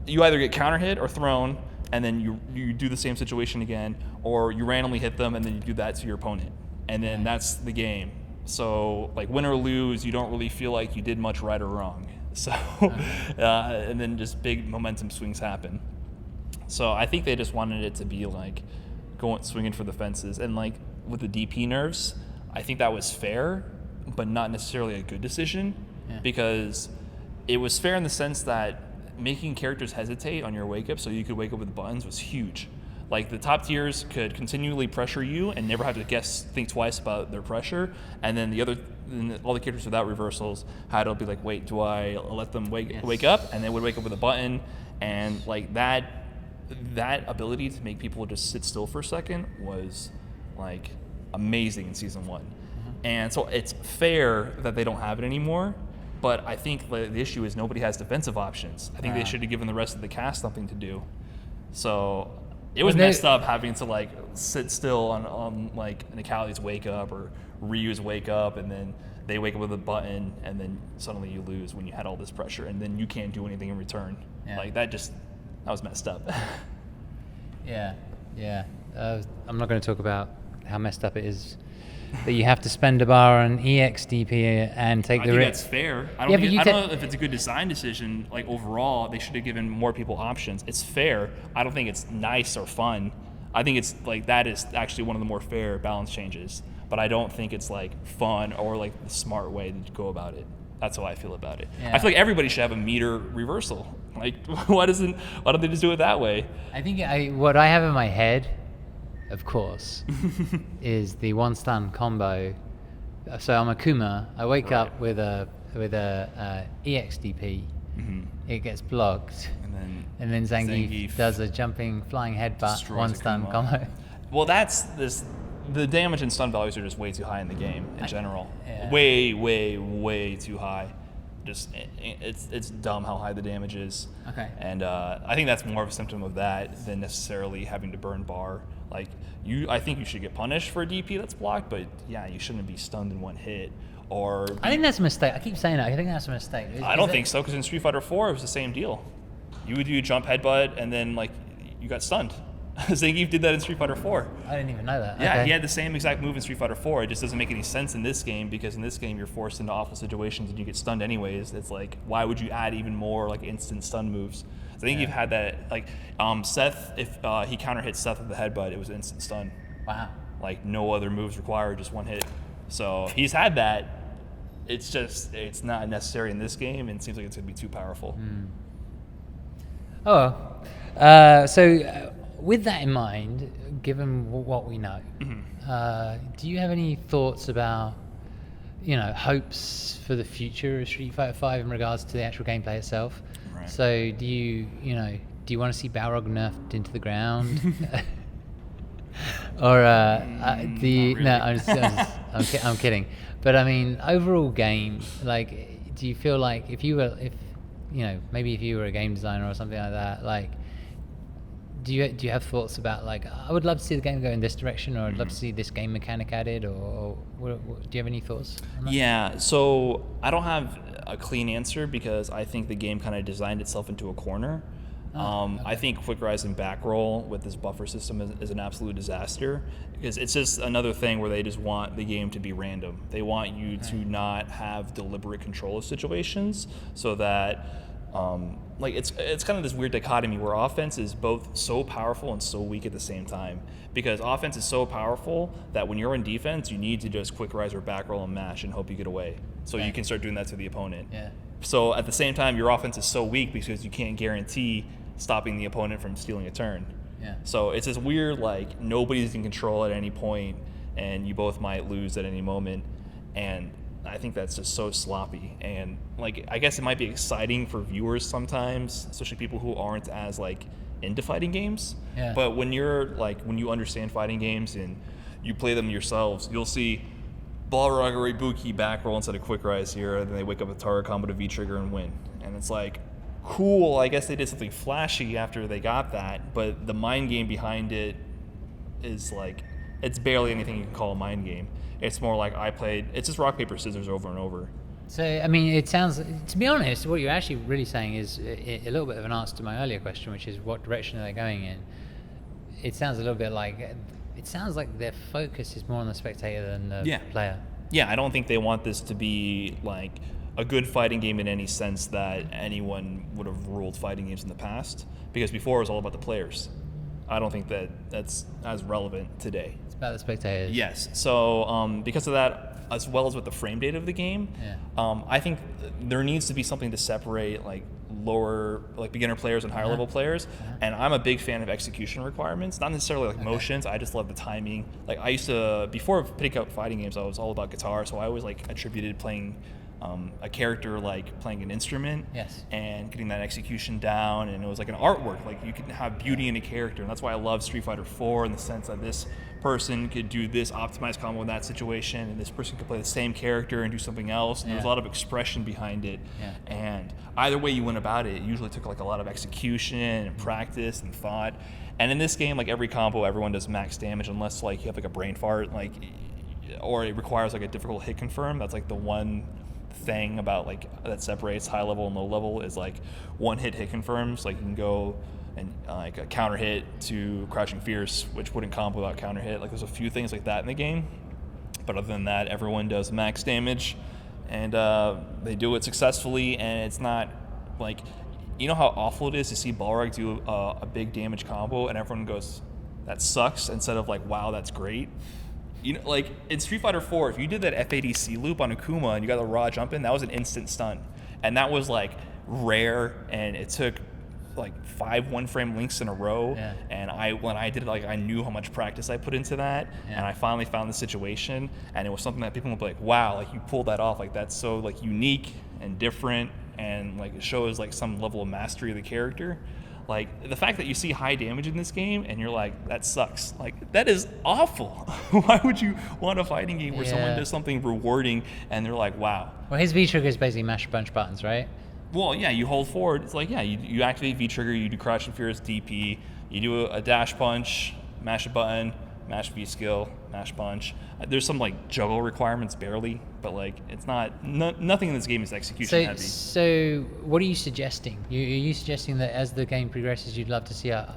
you either get counter hit or thrown, and then you do the same situation again, or you randomly hit them and then you do that to your opponent. And then that's the game. So like win or lose, you don't really feel like you did much right or wrong. So, and then just big momentum swings happen. So I think they just wanted it to be like swinging for the fences. And like with the DP nerfs, I think that was fair, but not necessarily a good decision, because it was fair in the sense that making characters hesitate on your wake up so you could wake up with buttons was huge. Like the top tiers could continually pressure you and never have to think twice about their pressure, and then all the characters without reversals had to be like, wait, do I let them wake up? And they would wake up with a button, and like that ability to make people just sit still for a second was like amazing in season 1. And so it's fair that they don't have it anymore. But I think the issue is nobody has defensive options. I think they should have given the rest of the cast something to do. So it was messed up having to like sit still on like Nikali's wake up or Ryu's wake up, and then they wake up with a button, and then suddenly you lose when you had all this pressure, and then you can't do anything in return. Like that was messed up. Yeah. I'm not going to talk about how messed up it is that you have to spend a bar on EXDP and take the risk. I think that's fair. I don't know if it's a good design decision. Like overall, they should have given more people options. It's fair. I don't think it's nice or fun. I think it's like that is actually one of the more fair balance changes. But I don't think it's like fun or like the smart way to go about it. That's how I feel about it. I feel like everybody should have a meter reversal. Like why don't they just do it that way? I think what I have in my head, of course, is the one stun combo. So I'm a Kuma. I wake up with a EXDP. It gets blocked, and then Zangief does a jumping flying headbutt one stun combo. Well, the damage and stun values are just way too high in the game in general. Way too high. Just it's dumb how high the damage is. Okay. And I think that's more of a symptom of that than necessarily having to burn bar. Like I think you should get punished for a DP that's blocked, but you shouldn't be stunned in one hit. I think that's a mistake. I keep saying that. I think that's a mistake. I don't think so, because in Street Fighter 4 it was the same deal. You would do jump headbutt and then like you got stunned. Zangief did that in Street Fighter 4. I didn't even know that. Yeah, okay. He had the same exact move in Street Fighter 4. It just doesn't make any sense in this game, because in this game you're forced into awful situations and you get stunned anyways. It's like, why would you add even more like instant stun moves? So I think you've had that. Like Seth, if he counter hit Seth with the headbutt, it was instant stun. Wow. Like no other moves required, just one hit. So he's had that. It's not necessary in this game, and it seems like it's gonna be too powerful. With that in mind, given what we know, do you have any thoughts about, hopes for the future of Street Fighter 5 in regards to the actual gameplay itself? Right. So do you want to see Balrog nerfed into the ground? Or do you, really. no, I'm kidding. But I mean, overall game, like, do you feel like if you were a game designer or something like that, like, do you have thoughts about, like, I would love to see the game go in this direction, or I'd love to see this game mechanic added, or do you have any thoughts on that? Yeah, so I don't have a clean answer, because I think the game kind of designed itself into a corner. Okay. I think quick rise and back roll with this buffer system is an absolute disaster, because it's just another thing where they just want the game to be random. They want you to not have deliberate control of situations, so that it's kind of this weird dichotomy where offense is both so powerful and so weak at the same time. Because offense is so powerful that when you're in defense, you need to just quick rise or back roll and mash and hope you get away, so you can start doing that to the opponent. Yeah. So at the same time, your offense is so weak because you can't guarantee stopping the opponent from stealing a turn. Yeah. So it's this weird, like, nobody's in control at any point, and you both might lose at any moment. And I think that's just so sloppy. And, like, I guess it might be exciting for viewers sometimes, especially people who aren't as, like, into fighting games. Yeah. But when you understand fighting games and you play them yourselves, you'll see Balrog or Ibuki back roll instead of quick rise here, and then they wake up with target combo to V trigger and win. And it's like, cool, I guess they did something flashy after they got that, but the mind game behind it is like, it's barely anything you can call a mind game. It's more like it's just rock, paper, scissors over and over. So, I mean, it sounds, to be honest, what you're actually really saying is a little bit of an answer to my earlier question, which is what direction are they going in? It sounds a little bit like, it sounds like their focus is more on the spectator than the player. Yeah, I don't think they want this to be like a good fighting game in any sense that anyone would have ruled fighting games in the past, because before it was all about the players. I don't think that's as relevant today. It's about the spectators. Yes. So because of that, as well as with the frame data of the game, I think there needs to be something to separate like beginner players and higher level players. And I'm a big fan of execution requirements, not necessarily like motions. I just love the timing. Like I used to, before picking up fighting games, I was all about guitar, so I always like attributed playing a character like playing an instrument and getting that execution down, and it was like an artwork. Like you can have beauty in a character, and that's why I love Street Fighter 4 in the sense that this person could do this optimized combo in that situation, and this person could play the same character and do something else. And there was a lot of expression behind it. And either way you went about it, it usually took like a lot of execution and practice and thought. And in this game, like every combo, everyone does max damage unless like you have like a brain fart, like, or it requires like a difficult hit confirm. That's like the one thing about like that separates high level and low level is like one hit confirms. Like you can go and like a counter hit to Crouching Fierce, which wouldn't combo without counter hit. Like there's a few things like that in the game, but other than that, everyone does max damage, and they do it successfully. And it's not like, you know how awful it is to see Balrog do a big damage combo and everyone goes, that sucks, instead of like, wow, that's great. You know, like in Street Fighter 4, if you did that FADC loop on Akuma and you got the raw jump in, that was an instant stun. And that was like rare, and it took like 5 one-frame links in a row. And when I did it, like I knew how much practice I put into that, and I finally found the situation, and it was something that people would be like, wow, like you pulled that off, like that's so like unique and different, and like it shows like some level of mastery of the character. Like the fact that you see high damage in this game and you're like, that sucks, like that is awful. Why would you want a fighting game where someone does something rewarding and they're like, wow? Well, his V trigger is basically mash a bunch of buttons, right? Well, yeah, you hold forward. It's like, yeah, you activate V trigger, you do Crouch and Fierce DP, you do a dash punch, mash a button, mash V skill, mash punch. There's some like juggle requirements barely, but like it's not, nothing in this game is execution heavy. So what are you suggesting? Are you suggesting that as the game progresses, you'd love to see a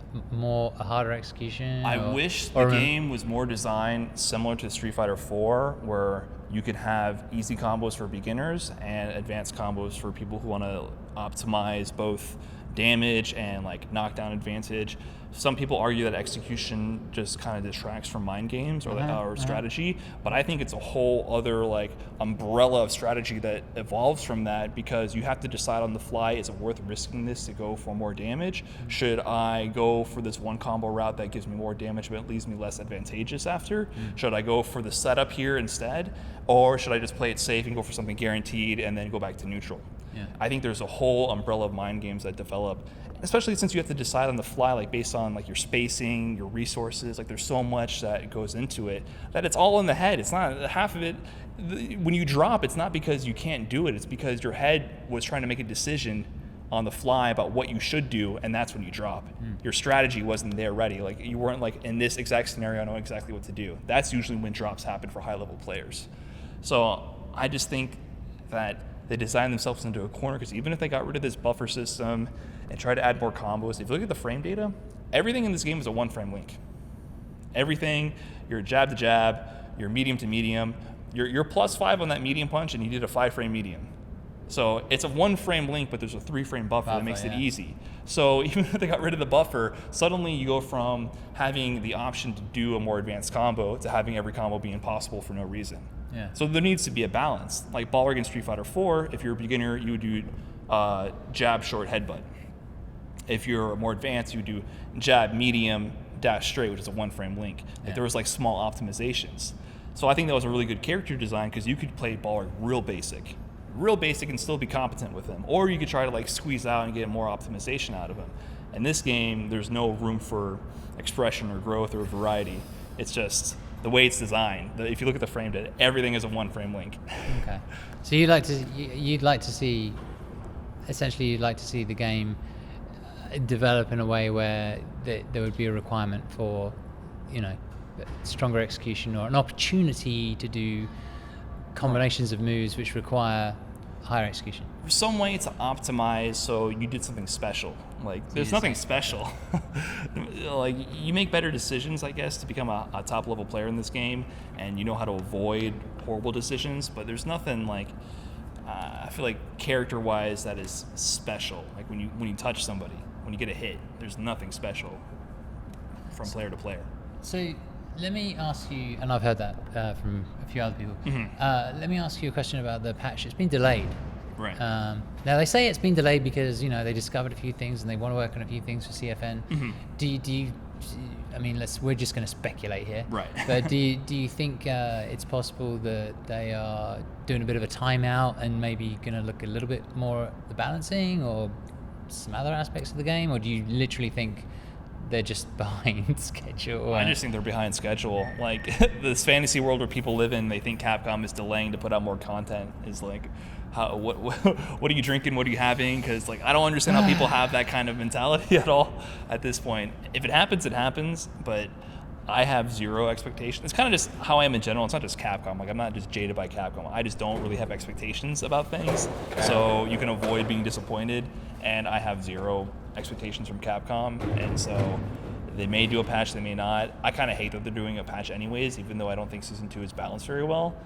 harder execution? I wish the game was more designed similar to Street Fighter 4, where you could have easy combos for beginners and advanced combos for people who want to optimize both damage and like knockdown advantage. Some people argue that execution just kind of detracts from mind games or strategy, but I think it's a whole other like umbrella of strategy that evolves from that, because you have to decide on the fly, is it worth risking this to go for more damage? Should I go for this one combo route that gives me more damage but it leaves me less advantageous after? Should I go for the setup here instead? Or should I just play it safe and go for something guaranteed and then go back to neutral? I think there's a whole umbrella of mind games that develop, especially since you have to decide on the fly, like based on like your spacing, your resources. Like there's so much that goes into it that it's all in the head. It's not half of it. When you drop, it's not because you can't do it. It's because your head was trying to make a decision on the fly about what you should do, and that's when you drop. Your strategy wasn't there ready. Like you weren't like, in this exact scenario, I know exactly what to do. That's usually when drops happen for high level players. So I just think that they designed themselves into a corner, because even if they got rid of this buffer system and tried to add more combos, if you look at the frame data, everything in this game is a one-frame link. Everything, your jab to jab, your medium to medium, you're +5 on that medium punch, and you did a 5-frame medium. So it's a 1-frame link, but there's a 3-frame buffer that makes it easy. So even if they got rid of the buffer, suddenly you go from having the option to do a more advanced combo to having every combo be impossible for no reason. So there needs to be a balance. Like Balrog in Street Fighter 4, if you're a beginner, you would do jab, short, headbutt. If you're more advanced, you would do jab, medium, dash, straight, which is a 1-frame link. Like there was like small optimizations. So I think that was a really good character design, because you could play Balrog real basic and still be competent with him. Or you could try to like squeeze out and get more optimization out of him. In this game, there's no room for expression or growth or variety. It's just the way it's designed. If you look at the frame data, everything is a 1-frame link. Okay. So you'd like to see essentially you'd like to see the game develop in a way where there would be a requirement for, stronger execution or an opportunity to do combinations of moves which require higher execution. Some way to optimize so you did something special. Like, there's nothing special. Like, you make better decisions, I guess, to become a top level player in this game, and you know how to avoid horrible decisions, but there's nothing like, I feel like character wise that is special. Like when you touch somebody, when you get a hit, there's nothing special from player to player. So let me ask you, and I've heard that from a few other people. Let me ask you a question about the patch. It's been delayed. Right. Now they say it's been delayed because they discovered a few things and they want to work on a few things for CFN. Do you? I mean, we're just going to speculate here. Right. But do you think it's possible that they are doing a bit of a timeout and maybe going to look a little bit more at the balancing or some other aspects of the game, or do you literally think they're just behind schedule? I just think they're behind schedule. Like, this fantasy world where people live in, they think Capcom is delaying to put out more content. Is like, what are you drinking? What are you having? Because I don't understand how people have that kind of mentality at all at this point. If it happens, it happens. But I have zero expectations. It's kind of just how I am in general. It's not just Capcom. Like, I'm not just jaded by Capcom. I just don't really have expectations about things. So you can avoid being disappointed. And I have zero expectations from Capcom. And so they may do a patch, they may not. I kind of hate that they're doing a patch anyways, even though I don't think Season 2 is balanced very well.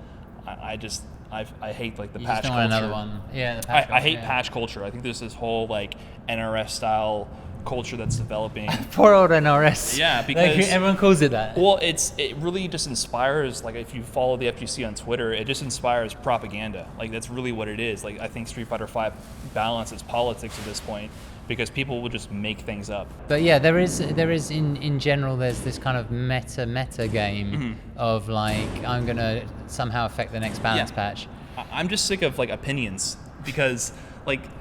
I hate the you patch just don't culture. want another one. Yeah, the patch I hate culture, patch culture. I think there's this whole NRS style culture that's developing. Poor old NRS. Yeah, because everyone calls it that. Well, it really just inspires. Like, if you follow the FGC on Twitter, it just inspires propaganda. Like, that's really what it is. Like, I think Street Fighter V balances politics at this point, because people will just make things up. But yeah, there is in general, there's this kind of meta game of I'm gonna somehow affect the next balance patch. I'm just sick of opinions, because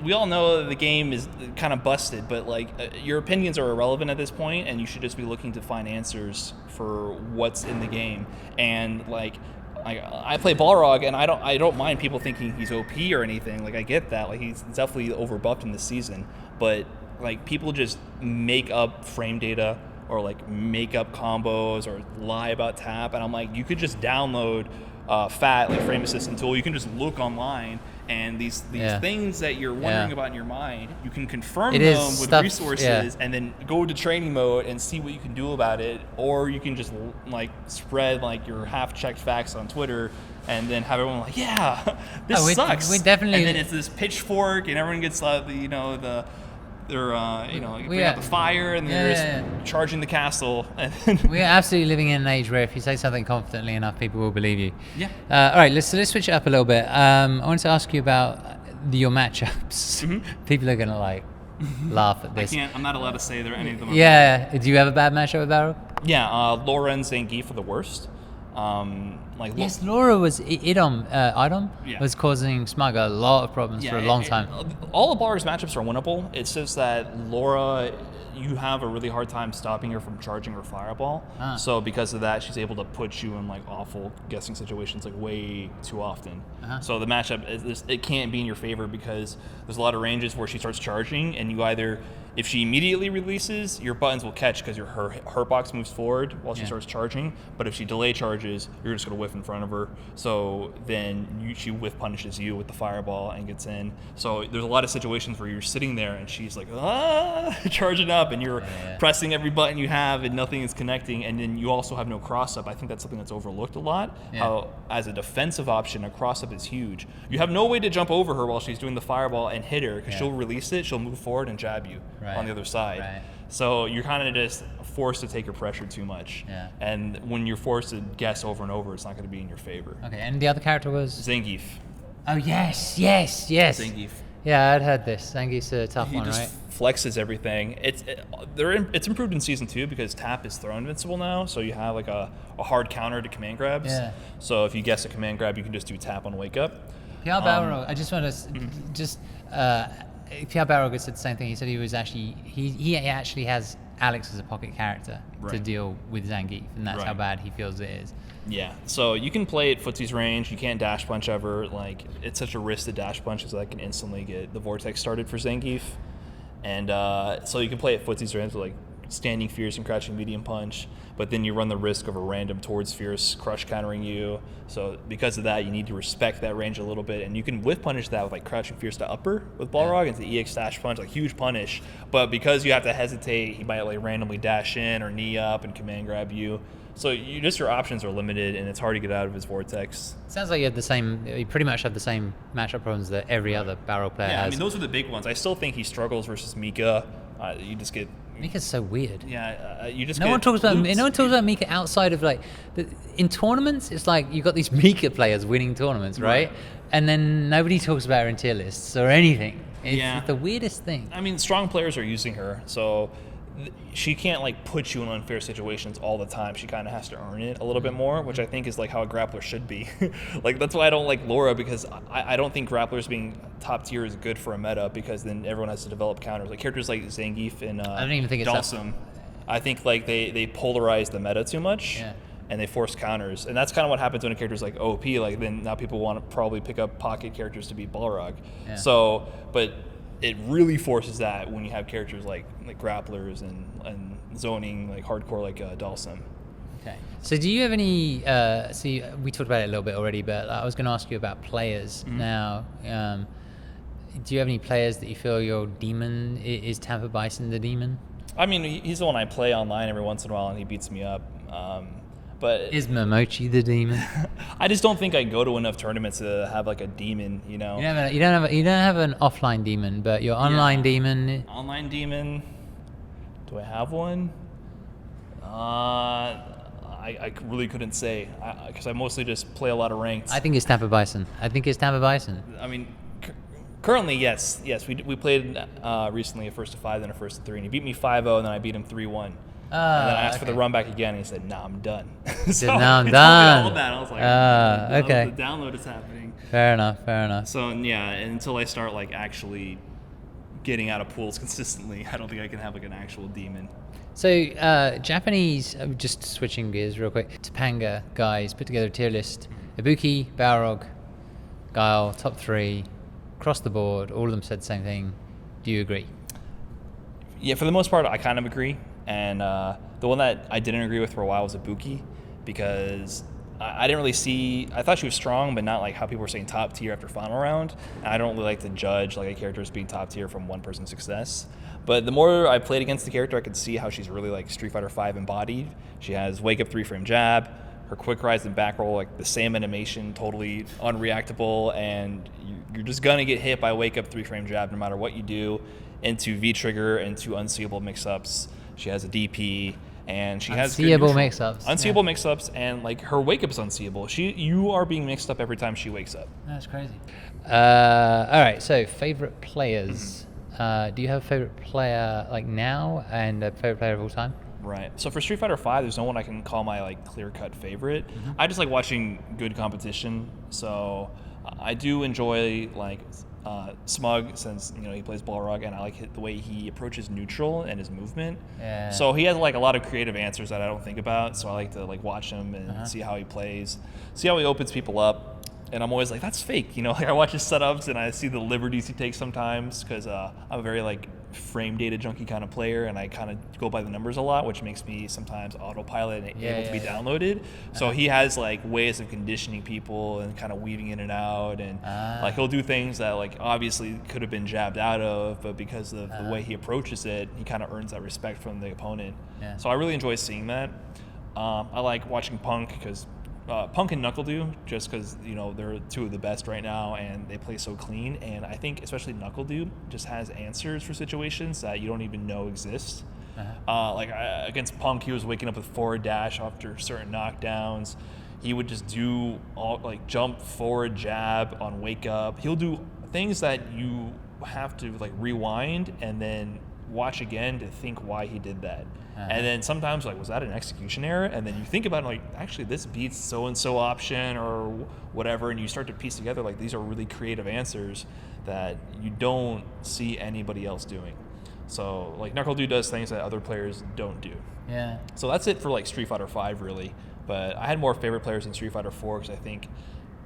we all know the game is kind of busted, but your opinions are irrelevant at this point, and you should just be looking to find answers for what's in the game. And I play Balrog, and I don't mind people thinking he's OP or anything. I get that. He's definitely overbuffed in this season, but people just make up frame data or make up combos or lie about tap, and I'm you could just download FAT, frame assistant tool. You can just look online, and these things that you're wondering about in your mind, you can confirm them with stuff, resources, and then go to training mode and see what you can do about it. Or you can just spread your half-checked facts on Twitter, and then have everyone this sucks. We definitely. And then it's this pitchfork, and everyone gets they're bring out the fire, and then they're just charging the castle. We're absolutely living in an age where if you say something confidently enough, people will believe you. Yeah. All right, let's switch it up a little bit. I wanted to ask you about your matchups. People are gonna laugh at this. I'm not allowed to say there any of them. Yeah. Do you have a bad matchup with Balrog? Yeah. Laura and Zangief for the worst. Yes, Laura was Idom was causing Smug a lot of problems for a long time. All of Balrog's matchups are winnable. It's just that Laura, you have a really hard time stopping her from charging her fireball. So because of that, she's able to put you in awful guessing situations way too often. So the matchup it can't be in your favor, because there's a lot of ranges where she starts charging, and you either, if she immediately releases, your buttons will catch because her box moves forward while she starts charging. But if she delay charges, you're just going to whiff in front of her. So then she whiff punishes you with the fireball and gets in. So there's a lot of situations where you're sitting there and she's charging up, and you're pressing every button you have and nothing is connecting. And then you also have no cross-up. I think that's something that's overlooked a lot. How, as a defensive option, a cross-up is huge. You have no way to jump over her while she's doing the fireball and hit her, because she'll release it, she'll move forward and jab you. On the other side. So you're kind of just forced to take your pressure too much. And when you're forced to guess over and over, it's not going to be in your favor. Okay, and the other character was? Zangief. Oh, yes. Zangief. Yeah, I'd heard this. Zangief's a tough one, right? He just flexes everything. It's improved in Season 2 because tap is throw invincible now, so you have a hard counter to command grabs. So if you guess a command grab, you can just do tap on wake up. PR Balrog, I just want to PR Balrog said the same thing. He said he was actually he actually has Alex is a pocket character to Right. deal with Zangief, and that's how Right. bad he feels it is. Yeah, so you can play at Footsie's range. You can't dash punch ever. Like, it's such a risk to dash punch because I can instantly get the vortex started for Zangief. And so you can play at Footsie's range with like standing fierce and crouching medium punch, but then you run the risk of a random towards fierce crush countering you. So because of that, you need to respect that range a little bit, and you can whiff punish that with like crouching fierce to upper with Balrog into EX dash punch, like huge punish. But because you have to hesitate, he might like randomly dash in or knee up and command grab you. So your options are limited, and it's hard to get out of his vortex. Sounds like you pretty much have the same matchup problems that every other Balrog player Yeah, has. I mean those are the big ones. I still think he struggles versus Mika. You just get Mika's so weird. you just No get one talks about loops. no one talks about Mika outside of like in tournaments. It's like you've got these Mika players winning tournaments, right? And then nobody talks about her in tier lists or anything. It's the weirdest thing. I mean, strong players are using her, so she can't like put you in unfair situations all the time. She kind of has to earn it a little bit more, which I think is like how a grappler should be. Like that's why I don't like Laura, because I don't think grapplers being top tier is good for a meta, because then everyone has to develop counters. Like characters like Zangief and I don't even think it's Dalsum, I think like they polarize the meta too much. Yeah. And they force counters, and that's kind of what happens when a character's like OP. Like then now people want to probably pick up pocket characters to beat Balrog. Yeah. So, but it really forces that when you have characters like grapplers and zoning like hardcore like Dalsum. Okay. So do you have any? See, we talked about it a little bit already, but I was going to ask you about players now. Do you have any players that you feel your demon is Tampa Bison the demon? I mean, he's the one I play online every once in a while, and he beats me up. But Is Momochi the demon? I just don't think I go to enough tournaments to have like a demon, you know. You don't have an offline demon, but your online demon. Online demon. Do I have one? I really couldn't say, because I mostly just play a lot of ranked. I think it's Tampa Bison. I mean, currently, yes. We played recently a first to 5, then a first to 3, and he beat me 5-0, and then I beat him 3-1. And then I asked for the run back again, and he said, "Nah, I'm done." So "Nah, I'm he told me done." all that. I was like, okay. The download is happening. Fair enough. So yeah, until I start like actually getting out of pools consistently, I don't think I can have like an actual demon. So Japanese, just switching gears real quick, Topanga guys put together a tier list. Ibuki, Balrog, Guile, top 3, across the board, all of them said the same thing. Do you agree? Yeah, for the most part, I kind of agree. And the one that I didn't agree with for a while was Ibuki, because I didn't really see. I thought she was strong, but not like how people were saying top tier after final round. And I don't really like to judge like a character as being top tier from one person's success. But the more I played against the character, I could see how she's really like Street Fighter V embodied. She has wake up 3-frame jab, her quick rise and back roll, like the same animation, totally unreactable, and you're just gonna get hit by wake up 3-frame jab no matter what you do. Into V trigger, into unseeable mix-ups. She has a DP, and she has unseeable mix-ups. Unseeable mix-ups, and like her wake-up is unseeable. You are being mixed up every time she wakes up. That's crazy. All right, so favorite players. Do you have a favorite player like now and a favorite player of all time? Right. So for Street Fighter V, there's no one I can call my like clear-cut favorite. I just like watching good competition. So I do enjoy like Smug, since he plays Balrog, and I like the way he approaches neutral and his movement. Yeah. So he has like a lot of creative answers that I don't think about. So I like to like watch him and see how he plays, see how he opens people up. And I'm always like, that's fake, like I watch his setups and I see the liberties he takes sometimes, because I'm a very like frame data junkie kind of player, and I kind of go by the numbers a lot, which makes me sometimes autopilot and able to be downloaded. So he has like ways of conditioning people and kind of weaving in and out, and like he'll do things that like obviously could have been jabbed out of, but because of the way he approaches it, he kind of earns that respect from the opponent. So I really enjoy seeing that. I like watching Punk, because Punk and NuckleDu, just because they're two of the best right now, and they play so clean. And I think especially NuckleDu just has answers for situations that you don't even know exist. Against Punk, he was waking up with forward dash after certain knockdowns. He would just do jump forward jab on wake up. He'll do things that you have to like rewind and then watch again to think why he did that. And then sometimes was that an execution error? And then you think about it, actually this beats so-and-so option or whatever, and you start to piece together these are really creative answers that you don't see anybody else doing. So like Knuckle Dude does things that other players don't do. Yeah. So that's it for like Street Fighter V really. But I had more favorite players in Street Fighter 4 because I think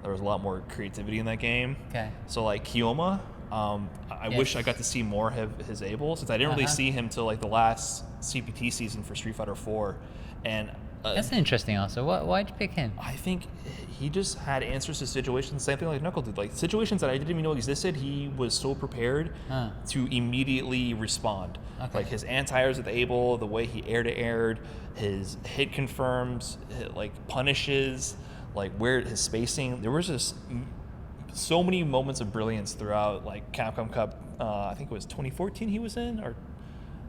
there was a lot more creativity in that game. Okay. So like Kiyoma, I wish I got to see more of his Able since I didn't really see him till like the last CPT season for Street Fighter 4, and That's an interesting answer. Why'd you pick him? I think he just had answers to situations, same thing like Knuckle did. Like situations that I didn't even know existed, he was so prepared to immediately respond. Okay. Like his anti-airs with Able, the way he air-to-aired, his hit confirms, like punishes, like where his spacing. There was just so many moments of brilliance throughout like Capcom Cup. I think it was 2014 he was in, or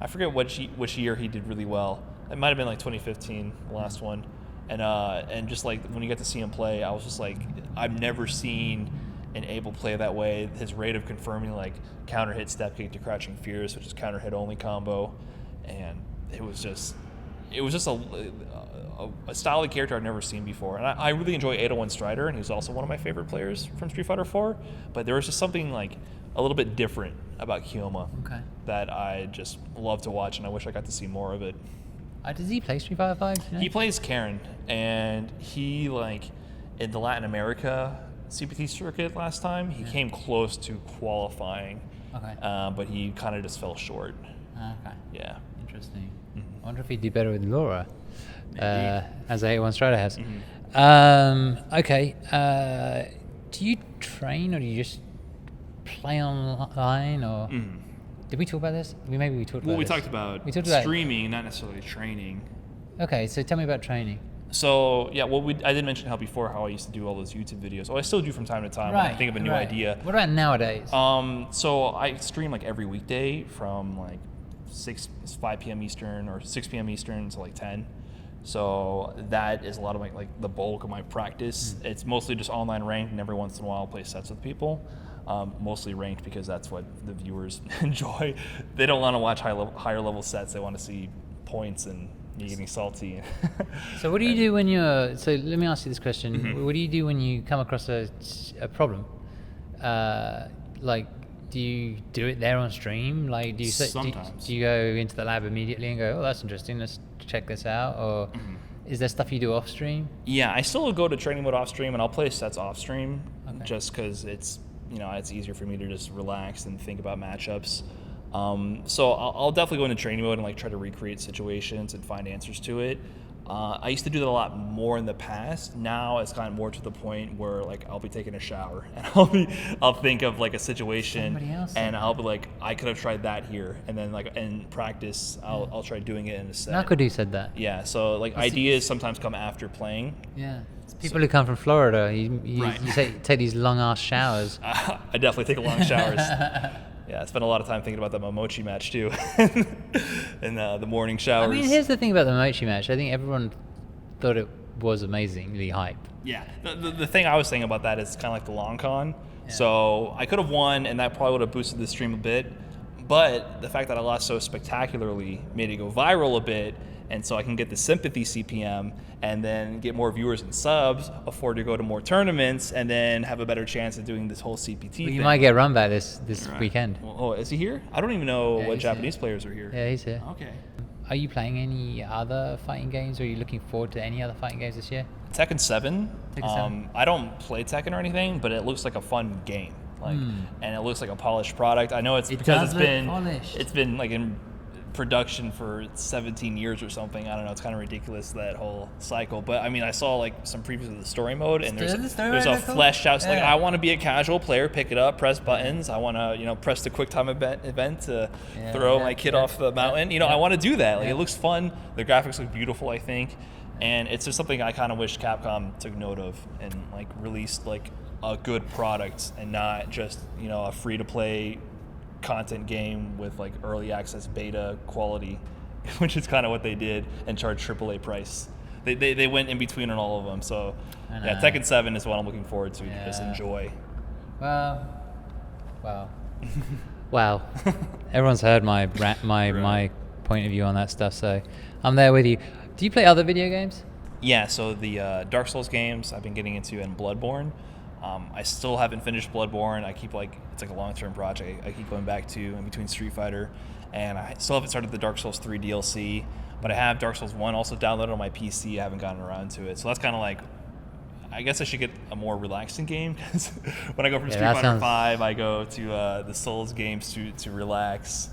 I forget which year he did really well. It might have been like 2015, the last one. And just like when you get to see him play, I was just like, I've never seen an Able play that way. His rate of confirming like counter hit step kick to crouching fierce, which is counter hit only combo, and it was just a style of character I've never seen before. And I really enjoy 801 Strider, and he's also one of my favorite players from Street Fighter 4. But there was just something like a little bit different about Kiyoma that I just love to watch, and I wish I got to see more of it. Does he play Street Fighter 5? You know? He plays Karen, and he like in the Latin America CPT circuit last time, he came close to qualifying, but he kind of just fell short. Okay. Yeah. Interesting. I wonder if he'd do better with Laura, as 801 Strider has. Okay. Do you train, or do you just play online, or did we talk about this? Maybe we talked about Well, we this. talked about about streaming, not necessarily training. Okay, so tell me about training. So yeah, well, I did mention how I used to do all those YouTube videos. Oh, I still do from time to time when I think of a new idea. What about nowadays? So I stream like every weekday from like 5 p.m. Eastern or 6 p.m. Eastern to like 10. So that is a lot of like the bulk of my practice. It's mostly just online ranked, and every once in a while I'll play sets with people. Mostly ranked because that's what the viewers enjoy. They don't want to watch higher level sets. They want to see points and me getting salty. So what do you do when you're? So let me ask you this question: What do you do when you come across a problem? Like, do you do it there on stream? Like, do you Sometimes. do you go into the lab immediately and go, "Oh, that's interesting. Let's check this out," or is there stuff you do off stream? Yeah, I still go to training mode off stream, and I'll play sets off stream just because it's easier for me to just relax and think about matchups. So I'll definitely go into training mode and like try to recreate situations and find answers to it. I used to do that a lot more in the past. Now it's kind of more to the point where like I'll be taking a shower and I'll think of like a situation and I'll be like, I could have tried that here, and then like in practice I'll try doing it in a set. Nakadu said that. Yeah, so like ideas sometimes come after playing. Yeah. People who come from Florida, you take these long ass showers. I definitely take long showers. Yeah, I spent a lot of time thinking about that Momochi match too, and the morning showers. I mean, here's the thing about the Momochi match. I think everyone thought it was amazingly hype. Yeah, the thing I was saying about that is kind of like the long con. Yeah. So I could have won, and that probably would have boosted the stream a bit. But the fact that I lost so spectacularly made it go viral a bit, and so I can get the sympathy CPM and then get more viewers and subs, afford to go to more tournaments, and then have a better chance of doing this whole CPT thing. You might get run back this weekend. Oh, is he here? I don't even know what Japanese players are here. Yeah, he's here. Okay. Are you playing any other fighting games, or are you looking forward to any other fighting games this year? Tekken 7. I don't play Tekken or anything, but it looks like a fun game. And it looks like a polished product. I know it's because it's been like in production for 17 years or something. I don't know. It's kind of ridiculous, that whole cycle. But I mean, I saw like some previews of the story mode, and there's a fleshed out. So, like, I want to be a casual player, pick it up, press buttons. I want to press the quick time event to throw my kid off the mountain. I want to do that. Like, it looks fun. The graphics look beautiful, I think, and it's just something I kind of wish Capcom took note of and like released like a good product and not just a free to play content game with like early access beta quality, which is kind of what they did, and charged AAA price. They went in between on all of them. So yeah, Tekken 7 is what I'm looking forward to just enjoy. Wow. Everyone's heard my point of view on that stuff, so I'm there with you. Do you play other video games? Yeah, so the Dark Souls games I've been getting into, and Bloodborne. I still haven't finished Bloodborne. I keep it's like a long-term project I keep going back to in between Street Fighter and I still haven't started the Dark Souls 3 DLC, but I have Dark Souls 1 also downloaded on my PC. I haven't gotten around to it. So that's kind of like, I guess I should get a more relaxing game, because when I go from Street Fighter 5, I go to the Souls games to relax.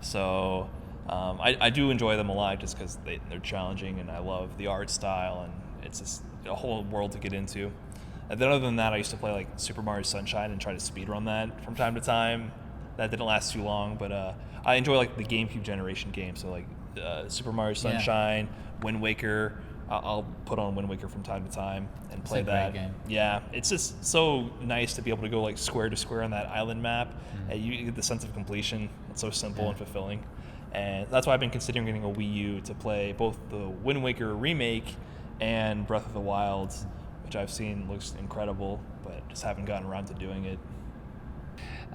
So I do enjoy them a lot just because they're challenging, and I love the art style, and it's just a whole world to get into. And then other than that, I used to play like Super Mario Sunshine and try to speedrun that from time to time. That didn't last too long, but I enjoy like the GameCube generation games. So like Super Mario Sunshine, Wind Waker. I'll put on Wind Waker from time to time and play that. Great game. Yeah, it's just so nice to be able to go like square to square on that island map. And you get the sense of completion. It's so simple and fulfilling. And that's why I've been considering getting a Wii U to play both the Wind Waker remake and Breath of the Wild, which I've seen looks incredible, but just haven't gotten around to doing it.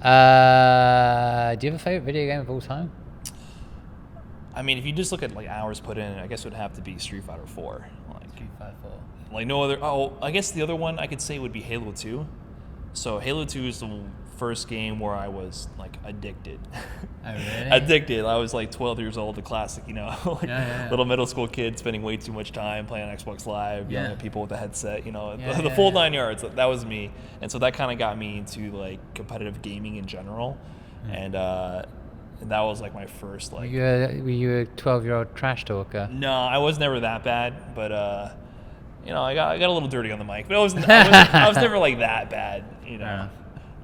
Do you have a favorite video game of all time? I mean, if you just look at like hours put in, I guess it would have to be Street Fighter 4. Street Fighter 4. Like no other. Oh, I guess the other one I could say would be Halo 2. So Halo 2 is the first game where I was like addicted. Oh, really? Addicted. I was like 12 years old, the classic, you know, like little middle school kid spending way too much time playing on Xbox Live, yelling at people with a headset, you know, the full 9 yards. That was me, and so that kind of got me into like competitive gaming in general, and that was like my first like. Were you a 12-year-old trash talker? No, I was never that bad, but you know, I got a little dirty on the mic, but I was never like that bad, you know.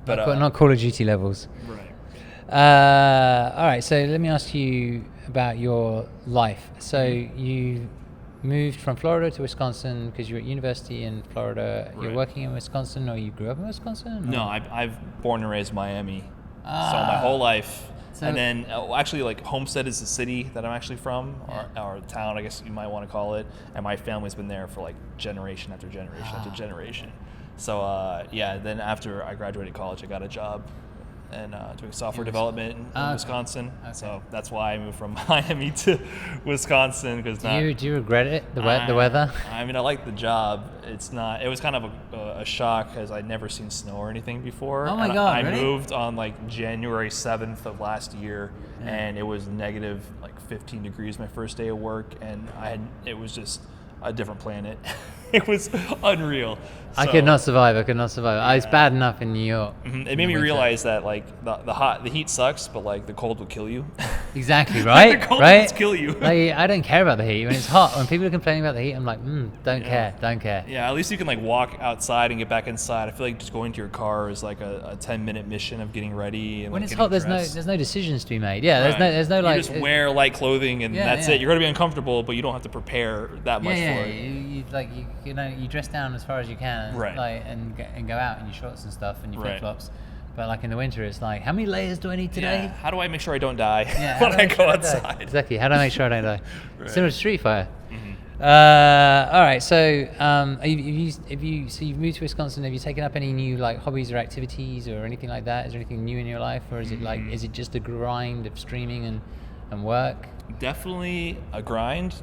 But not Call of Duty levels. Right. All right, so let me ask you about your life. So you moved from Florida to Wisconsin because you were at university in Florida. You're working in Wisconsin, or you grew up in Wisconsin? Or? No, I've born and raised Miami, so my whole life. And then actually, like Homestead is the city that I'm actually from, or town, I guess you might want to call it. And my family's been there for like generation after generation after generation. So then after I graduated college, I got a job and doing software development in Wisconsin. Okay. So that's why I moved from Miami to Wisconsin. Because do you regret it? The weather? I mean, I like the job. It's not. It was kind of a shock because I'd never seen snow or anything before. Oh my God! I really? moved on like January 7th of last year, and it was negative like 15 degrees my first day of work, and it was just a different planet. It was unreal. I could not survive. It's bad enough in New York. It made me realize that like the heat sucks, but like the cold will kill you. Exactly, right? The cold right? will kill you. Like, I don't care about the heat. When it's hot, when people are complaining about the heat, I'm like, don't care. Yeah, at least you can like walk outside and get back inside. I feel like just going to your car is like a 10-minute mission of getting ready. And when like, it's hot, dressed. there's no decisions to be made. Yeah, there's no you like. You just wear light clothing and that's it. You're gonna be uncomfortable, but you don't have to prepare that much for it. You dress down as far as you can, right? And go out in your shorts and stuff and your flip flops. But like in the winter, it's like, how many layers do I need today? Yeah. How do I make sure I don't die when I go outside? Exactly. How do I make sure I don't die? Similar to Street Fighter. Mm-hmm. All right. So, you've moved to Wisconsin. Have you taken up any new like hobbies or activities or anything like that? Is there anything new in your life, or is it like is it just a grind of streaming and work? Definitely a grind.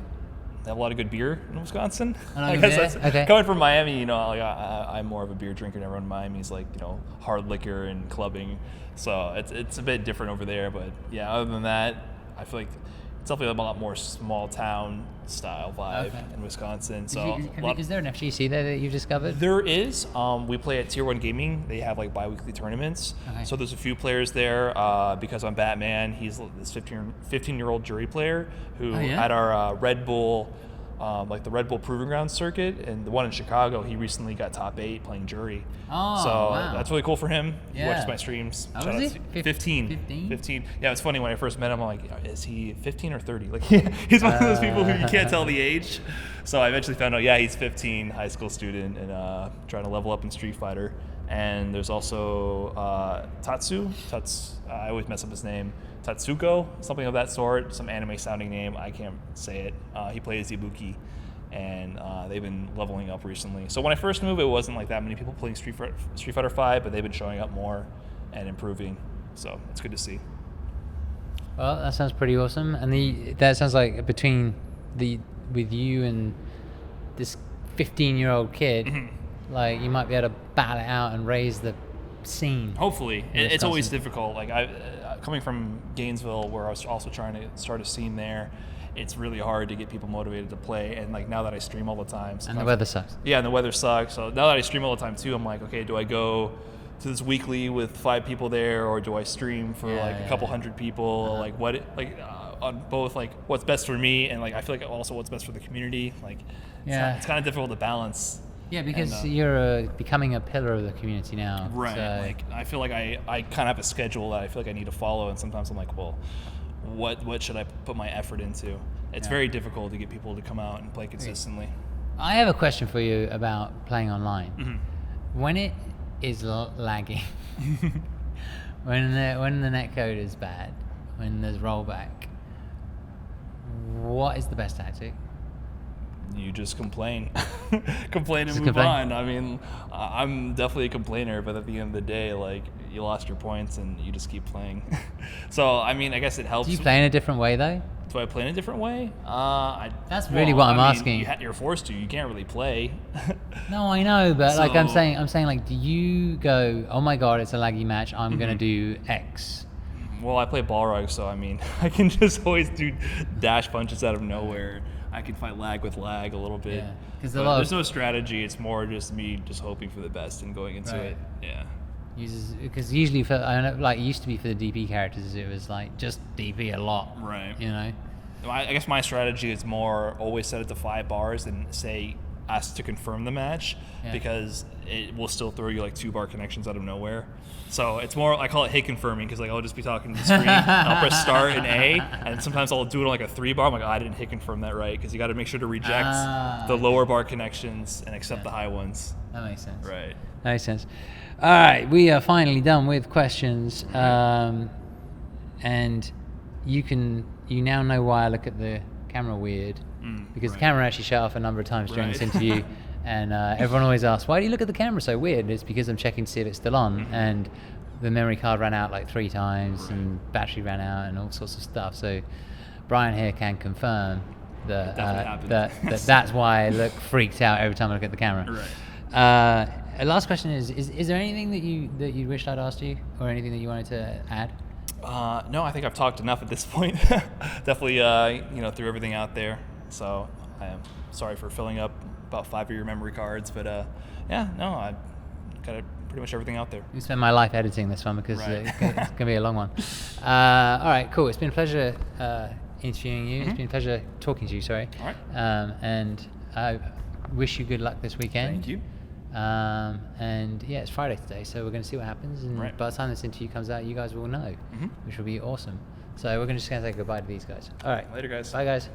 They have a lot of good beer in Wisconsin. I guess that's coming from Miami. You know, like I'm more of a beer drinker, and everyone in Miami is like, you know, hard liquor and clubbing. So it's a bit different over there. But yeah, other than that, I feel like it's definitely a lot more small town style vibe in Wisconsin. So is there an FGC there that you've discovered? There is. We play at Tier 1 Gaming. They have like bi-weekly tournaments. So there's a few players there. Because I'm Batman, he's this 15-year-old jury player who had our Red Bull, like the Red Bull Proving Ground circuit, and the one in Chicago, he recently got top 8 playing jury. That's really cool for him. He watches my streams. How old is he? 15. Yeah, it's funny when I first met him, I'm like, is he 15 or 30? Like he's one of those people who you can't tell the age. So I eventually found out, he's 15, high school student, and trying to level up in Street Fighter. And there's also I always mess up his name. Tatsuko, something of that sort, some anime sounding name. I can't say it. He plays Ibuki, and they've been leveling up recently. So when I first moved, it wasn't like that many people playing Street Fighter 5, but they've been showing up more and improving. So it's good to see. Well, that sounds pretty awesome. And that sounds like with you and this 15-year-old kid, like you might be able to battle it out and raise the scene. Hopefully, it's Wisconsin. always difficult. Like coming from Gainesville, where I was also trying to start a scene there, it's really hard to get people motivated to play. And like now that I stream all the time, And the weather sucks. yeah, and the weather sucks. So now that I stream all the time too, I'm like, okay, do I go to this weekly with 5 people there, or do I stream for a couple hundred people? Like what? On both, like what's best for me, and like I feel like also what's best for the community. Like it's kind of difficult to balance. Yeah, because you're becoming a pillar of the community now. Right. So. Like I feel like I kind of have a schedule that I feel like I need to follow, and sometimes I'm like, well, what should I put my effort into? It's very difficult to get people to come out and play consistently. I have a question for you about playing online. Mm-hmm. When it is lagging, when the netcode is bad, when there's rollback, what is the best tactic? You just complain. Complain and Just move complain. on. I mean, I'm definitely a complainer, but at the end of the day, like, you lost your points and you just keep playing. So, I mean, I guess it helps. Do you play in a different way, though? Do I play in a different way? That's really what I'm asking. You're forced to. You can't really play. No, I know, but like I'm So- saying, like, do you go, oh my god, it's a laggy match, I'm gonna do X? Well, I play Balrog, so I mean, I can just always do dash punches out of nowhere. I can fight lag with lag a little bit. Yeah, 'cause But there's no strategy. It's more just me just hoping for the best and going into Right. it. Yeah. Because usually for I know, like it used to be for the DP characters, it was like just DP a lot, Right. you know. I guess my strategy is more always set it to 5 bars and say ask to confirm the match, Yeah. because it will still throw you like 2-bar connections out of nowhere. So it's more, I call it hit confirming, because like I'll just be talking to the screen, I'll press start and A, and sometimes I'll do it on like a 3-bar. I'm like, oh, I didn't hit confirm that right, because you got to make sure to reject the lower bar connections and accept the high ones. That makes sense. Right. That makes sense. All right, we are finally done with questions, and you now know why I look at the camera weird, because the camera actually shut off a number of times during this interview, and everyone always asks, why do you look at the camera so weird? It's because I'm checking to see if it's still on, and the memory card ran out like 3 times, and battery ran out, and all sorts of stuff. So Brian here can confirm that that's why I look freaked out every time I look at the camera. Right. Last question is there anything that you wished I'd asked you, or anything that you wanted to add? No, I think I've talked enough at this point. Definitely, threw everything out there. So I am sorry for filling up about 5 of your memory cards, but I got pretty much everything out there. You spent my life editing this one because Right. it's going to be a long one. All right, cool. It's been a pleasure interviewing you. It's been a pleasure talking to you. Sorry. All right. And I wish you good luck this weekend. Thank you. And yeah, it's Friday today, so we're going to see what happens. And Right. by the time this interview comes out, you guys will know, which will be awesome. So we're just going to say goodbye to these guys. All right. Later, guys. Bye, guys.